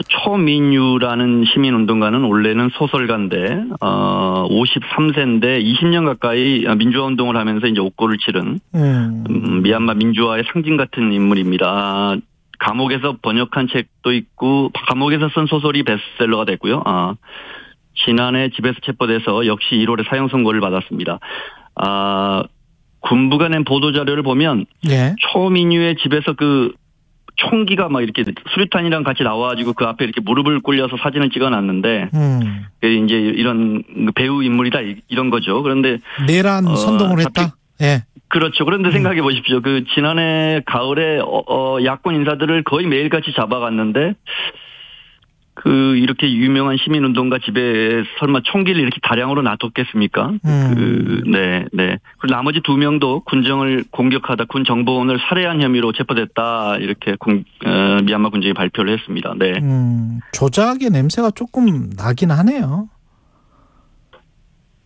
초민유라는 시민운동가는 원래는 소설가인데 53세인데 20년 가까이 민주화 운동을 하면서 이제 옥고를 치른 미얀마 민주화의 상징 같은 인물입니다. 감옥에서 번역한 책도 있고 감옥에서 쓴 소설이 베스트셀러가 됐고요. 지난해 집에서 체포돼서 역시 1월에 사형 선고를 받았습니다. 군부가 낸 보도자료를 보면 예. 초민유의 집에서 그 총기가 막 이렇게 수류탄이랑 같이 나와가지고 그 앞에 이렇게 무릎을 꿇려서 사진을 찍어놨는데 이제 이런 배우 인물이다 이런 거죠. 그런데 내란 선동을 했다. 예. 그렇죠. 그런데 생각해 보십시오. 그 지난해 가을에 야권 인사들을 거의 매일같이 잡아갔는데 그 이렇게 유명한 시민운동가 집에 설마 총기를 이렇게 다량으로 놔뒀겠습니까? 네. 그리고 나머지 2명도 군정을 공격하다 군 정보원을 살해한 혐의로 체포됐다 이렇게 미얀마 군정이 발표를 했습니다. 네. 조작의 냄새가 조금 나긴 하네요.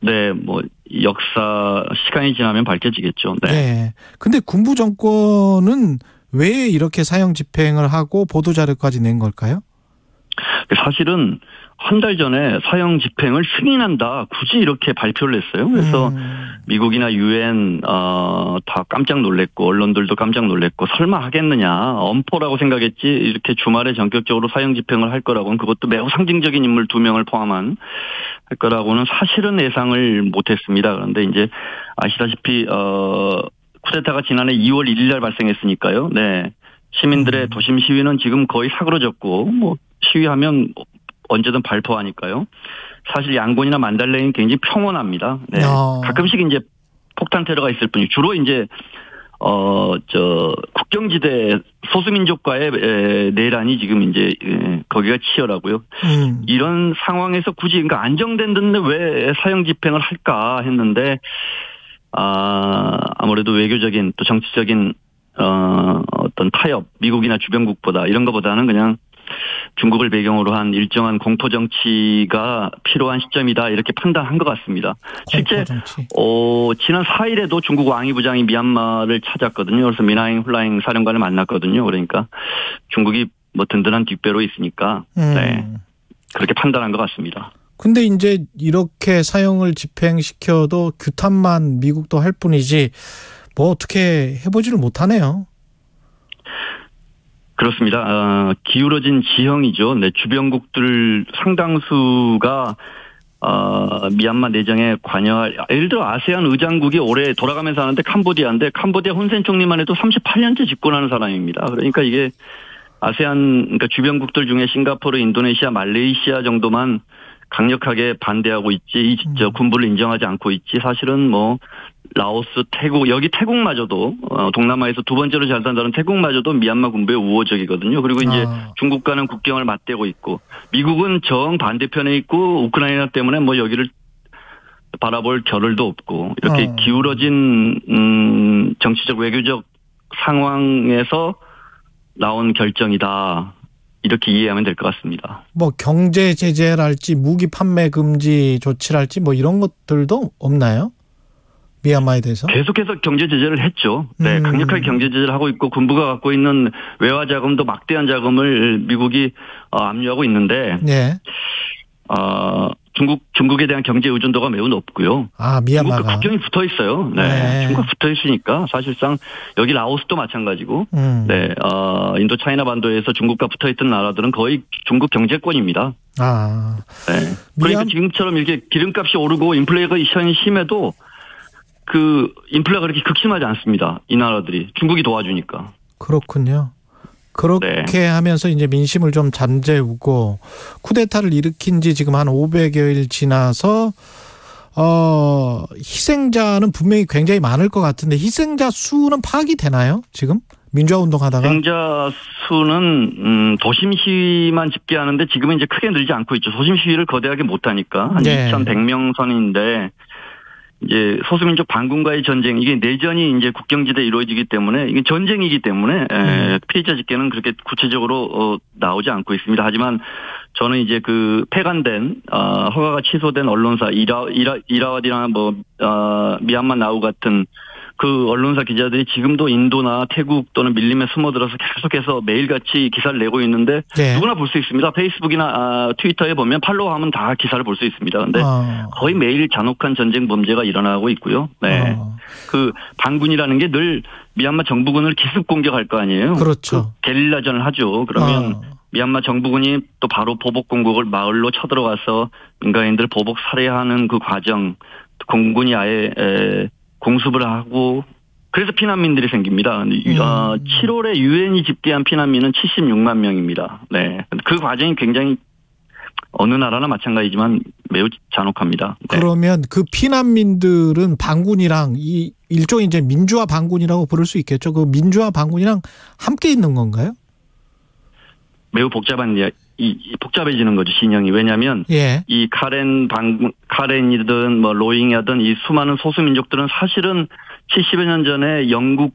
네, 뭐 역사 시간이 지나면 밝혀지겠죠. 네. 네. 근데 군부 정권은 왜 이렇게 사형 집행을 하고 보도 자료까지 낸 걸까요? 사실은 한 달 전에 사형 집행을 승인한다 굳이 이렇게 발표를 했어요. 그래서 미국이나 유엔 다 깜짝 놀랐고 언론들도 깜짝 놀랐고 설마 하겠느냐 엄포라고 생각했지 이렇게 주말에 전격적으로 사형 집행을 할 거라고는 그것도 매우 상징적인 인물 2명을 포함한 할 거라고는 사실은 예상을 못했습니다. 그런데 이제 아시다시피 쿠데타가 지난해 2월 1일 날 발생했으니까요. 네. 시민들의 도심 시위는 지금 거의 사그러졌고 뭐 시위하면 언제든 발포하니까요. 사실 양곤이나 만달레이는 굉장히 평온합니다. 네. 가끔씩 이제 폭탄 테러가 있을 뿐이 주로 이제 국경지대 소수민족과의 내란이 지금 이제 거기가 치열하고요. 이런 상황에서 굳이 그러니까 안정된 데인데 왜 사형 집행을 할까 했는데 아무래도 외교적인 또 정치적인 어떤 타협, 미국이나 주변국보다 이런 것보다는 그냥 중국을 배경으로 한 일정한 공포 정치가 필요한 시점이다 이렇게 판단한 것 같습니다. 실제 지난 4일에도 중국 왕이 부장이 미얀마를 찾았거든요. 그래서 미나잉 훌라잉 사령관을 만났거든요. 그러니까 중국이 뭐 든든한 뒷배로 있으니까 네, 그렇게 판단한 것 같습니다. 근데 이제 이렇게 사형을 집행시켜도 규탄만 미국도 할 뿐이지 뭐 어떻게 해보지를 못하네요. 그렇습니다. 기울어진 지형이죠. 네, 주변국들 상당수가 미얀마 내정에 관여할 예를 들어 아세안 의장국이 올해 돌아가면서 하는데 캄보디아인데 캄보디아 훈센 총리만 해도 38년째 집권하는 사람입니다. 그러니까 이게 아세안 그러니까 주변국들 중에 싱가포르, 인도네시아, 말레이시아 정도만 강력하게 반대하고 있지 군부를 인정하지 않고 있지 사실은 뭐 라오스, 태국 여기 태국마저도 동남아에서 두 번째로 잘 산다는 태국마저도 미얀마 군부에 우호적이거든요. 그리고 이제 중국과는 국경을 맞대고 있고 미국은 정 반대편에 있고 우크라이나 때문에 뭐 여기를 바라볼 겨를도 없고 이렇게 기울어진 정치적 외교적 상황에서 나온 결정이다. 이렇게 이해하면 될 것 같습니다. 뭐 경제 제재랄지 무기 판매 금지 조치랄지 뭐 이런 것들도 없나요? 미얀마에 대해서? 계속해서 경제 제재를 했죠. 네, 강력하게 경제 제재를 하고 있고 군부가 갖고 있는 외화 자금도 막대한 자금을 미국이 압류하고 있는데 네. 중국에 대한 경제 의존도가 매우 높고요. 미얀마가. 중국과 국경이 붙어 있어요. 네. 중국과 붙어 있으니까 사실상 여기 라오스도 마찬가지고 네, 인도 차이나 반도에서 중국과 붙어 있던 나라들은 거의 중국 경제권입니다. 네. 그러니까 지금처럼 이렇게 기름값이 오르고 인플레이션이 심해도 그 인플레가 그렇게 극심하지 않습니다. 이 나라들이 중국이 도와주니까. 그렇군요. 그렇게 하면서 이제 민심을 좀 잠재우고 쿠데타를 일으킨 지 지금 한 500여일 지나서 희생자는 분명히 굉장히 많을 것 같은데 희생자 수는 파악이 되나요? 지금 민주화 운동하다가 희생자 수는 도심 시위만 집계하는데 지금은 이제 크게 늘지 않고 있죠. 도심 시위를 거대하게 못하니까 한 2,100명 선인데 이제 소수민족 반군과의 전쟁 이게 내전이 이제 국경지대에 이루어지기 때문에 이게 전쟁이기 때문에 피해자 집계는 그렇게 구체적으로 나오지 않고 있습니다. 하지만 저는 이제 그 폐간된 허가가 취소된 언론사 이라와디나 뭐 미얀마 나우 같은 그 언론사 기자들이 지금도 인도나 태국 또는 밀림에 숨어들어서 계속해서 매일같이 기사를 내고 있는데 누구나 볼 수 있습니다. 페이스북이나 트위터에 보면 팔로우하면 다 기사를 볼 수 있습니다. 근데 거의 매일 잔혹한 전쟁 범죄가 일어나고 있고요. 네. 그 반군이라는 게 늘 미얀마 정부군을 기습 공격할 거 아니에요. 그렇죠. 그 게릴라전을 하죠. 그러면 미얀마 정부군이 또 바로 보복 공격을 마을로 쳐들어가서 민간인들 보복 살해하는 그 과정, 공군이 아예 공습을 하고 그래서 피난민들이 생깁니다. 7월에 유엔이 집계한 피난민은 76만 명입니다. 네, 그 과정이 굉장히 어느 나라나 마찬가지지만 매우 잔혹합니다. 네. 그러면 그 피난민들은 반군이랑 이 일종의 이제 민주화 반군이라고 부를 수 있겠죠. 그 민주화 반군이랑 함께 있는 건가요? 매우 복잡해지는 거죠, 진영이. 왜냐하면 이 카렌이든 뭐 로힝야든 이 수많은 소수민족들은 사실은 70여 년 전에 영국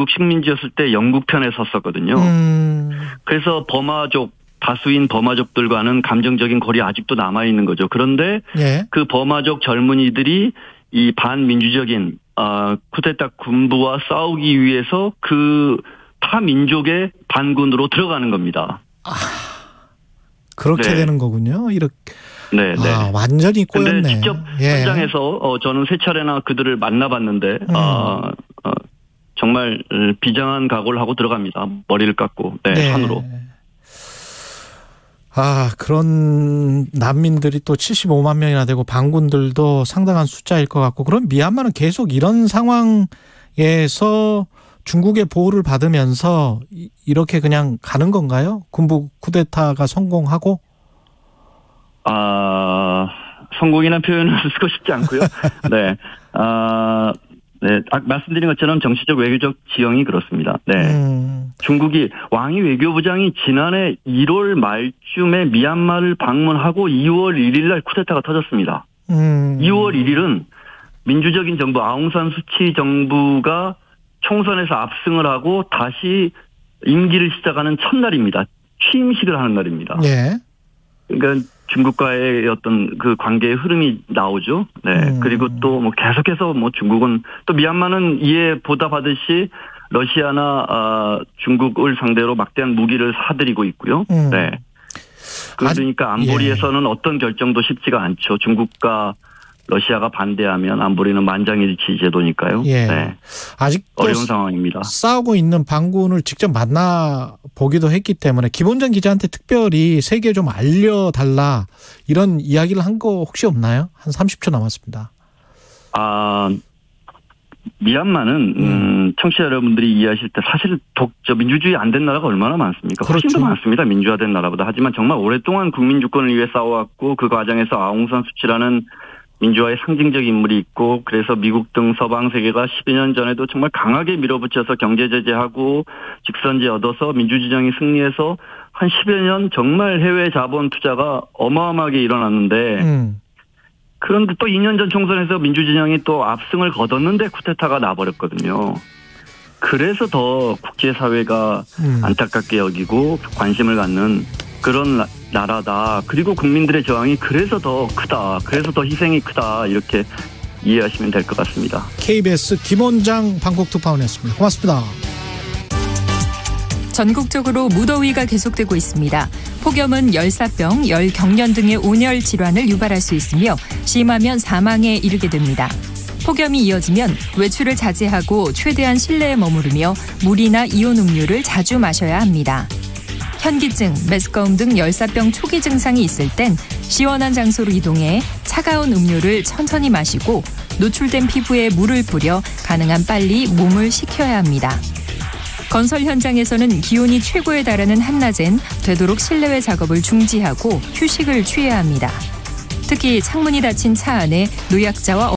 식민지였을 때 영국 편에 섰었거든요. 그래서 다수인 버마족들과는 감정적인 거리 아직도 남아 있는 거죠. 그런데 그 버마족 젊은이들이 이 반민주적인 쿠데타 군부와 싸우기 위해서 그 타 민족의 반군으로 들어가는 겁니다. 그렇게 되는 거군요. 이렇게. 네. 완전히 꼬였네. 근데 직접 현장에서 저는 세 차례나 그들을 만나봤는데 정말 비장한 각오를 하고 들어갑니다. 머리를 깎고 산으로. 그런 난민들이 또 75만 명이나 되고 반군들도 상당한 숫자일 것 같고, 그럼 미얀마는 계속 이런 상황에서 중국의 보호를 받으면서 이렇게 그냥 가는 건가요? 군부 쿠데타가 성공하고? 성공이라는 표현을 쓰고 싶지 않고요. 네. 말씀드린 것처럼 정치적 외교적 지형이 그렇습니다. 네. 중국이 왕이 외교부장이 지난해 1월 말쯤에 미얀마를 방문하고 2월 1일 날 쿠데타가 터졌습니다. 2월 1일은 민주적인 정부 아웅산 수치 정부가 총선에서 압승을 하고 다시 임기를 시작하는 첫날입니다. 취임식을 하는 날입니다. 그러니까 중국과의 어떤 그 관계의 흐름이 나오죠. 네. 그리고 또 뭐 계속해서 뭐 중국은 또 미얀마는 이에 보답하듯이 러시아나 중국을 상대로 막대한 무기를 사들이고 있고요. 네. 그러니까 안보리에서는 어떤 결정도 쉽지가 않죠. 중국과 러시아가 반대하면 안보리는 만장일치 제도니까요. 네. 아직도 어려운 상황입니다. 싸우고 있는 반군을 직접 만나보기도 했기 때문에 김원장 기자한테 특별히 세계에 좀 알려달라 이런 이야기를 한 거 혹시 없나요? 한 30초 남았습니다. 미얀마는 청취자 여러분들이 이해하실 때 사실 민주주의 안 된 나라가 얼마나 많습니까? 훨씬 더 많습니다. 민주화된 나라보다. 하지만 정말 오랫동안 국민 주권을 위해 싸워왔고 그 과정에서 아웅산 수치라는 민주화의 상징적 인물이 있고, 그래서 미국 등 서방 세계가 10여 년 전에도 정말 강하게 밀어붙여서 경제 제재하고 직선제 얻어서 민주주의정이 승리해서 한 10여 년 정말 해외 자본 투자가 어마어마하게 일어났는데 그런데 또 2년 전 총선에서 민주진영이 또 압승을 거뒀는데 쿠데타가 나버렸거든요. 그래서 더 국제사회가 안타깝게 여기고 관심을 갖는 그런 나라다. 그리고 국민들의 저항이 그래서 더 크다. 그래서 더 희생이 크다. 이렇게 이해하시면 될 것 같습니다. KBS 김원장 방콕 특파원이었습니다. 고맙습니다. 전국적으로 무더위가 계속되고 있습니다. 폭염은 열사병, 열경련 등의 온열 질환을 유발할 수 있으며 심하면 사망에 이르게 됩니다. 폭염이 이어지면 외출을 자제하고 최대한 실내에 머무르며 물이나 이온 음료를 자주 마셔야 합니다. 현기증, 메스꺼움 등 열사병 초기 증상이 있을 땐 시원한 장소로 이동해 차가운 음료를 천천히 마시고 노출된 피부에 물을 뿌려 가능한 빨리 몸을 식혀야 합니다. 건설 현장에서는 기온이 최고에 달하는 한낮엔 되도록 실내외 작업을 중지하고 휴식을 취해야 합니다. 특히 창문이 닫힌 차 안에 노약자와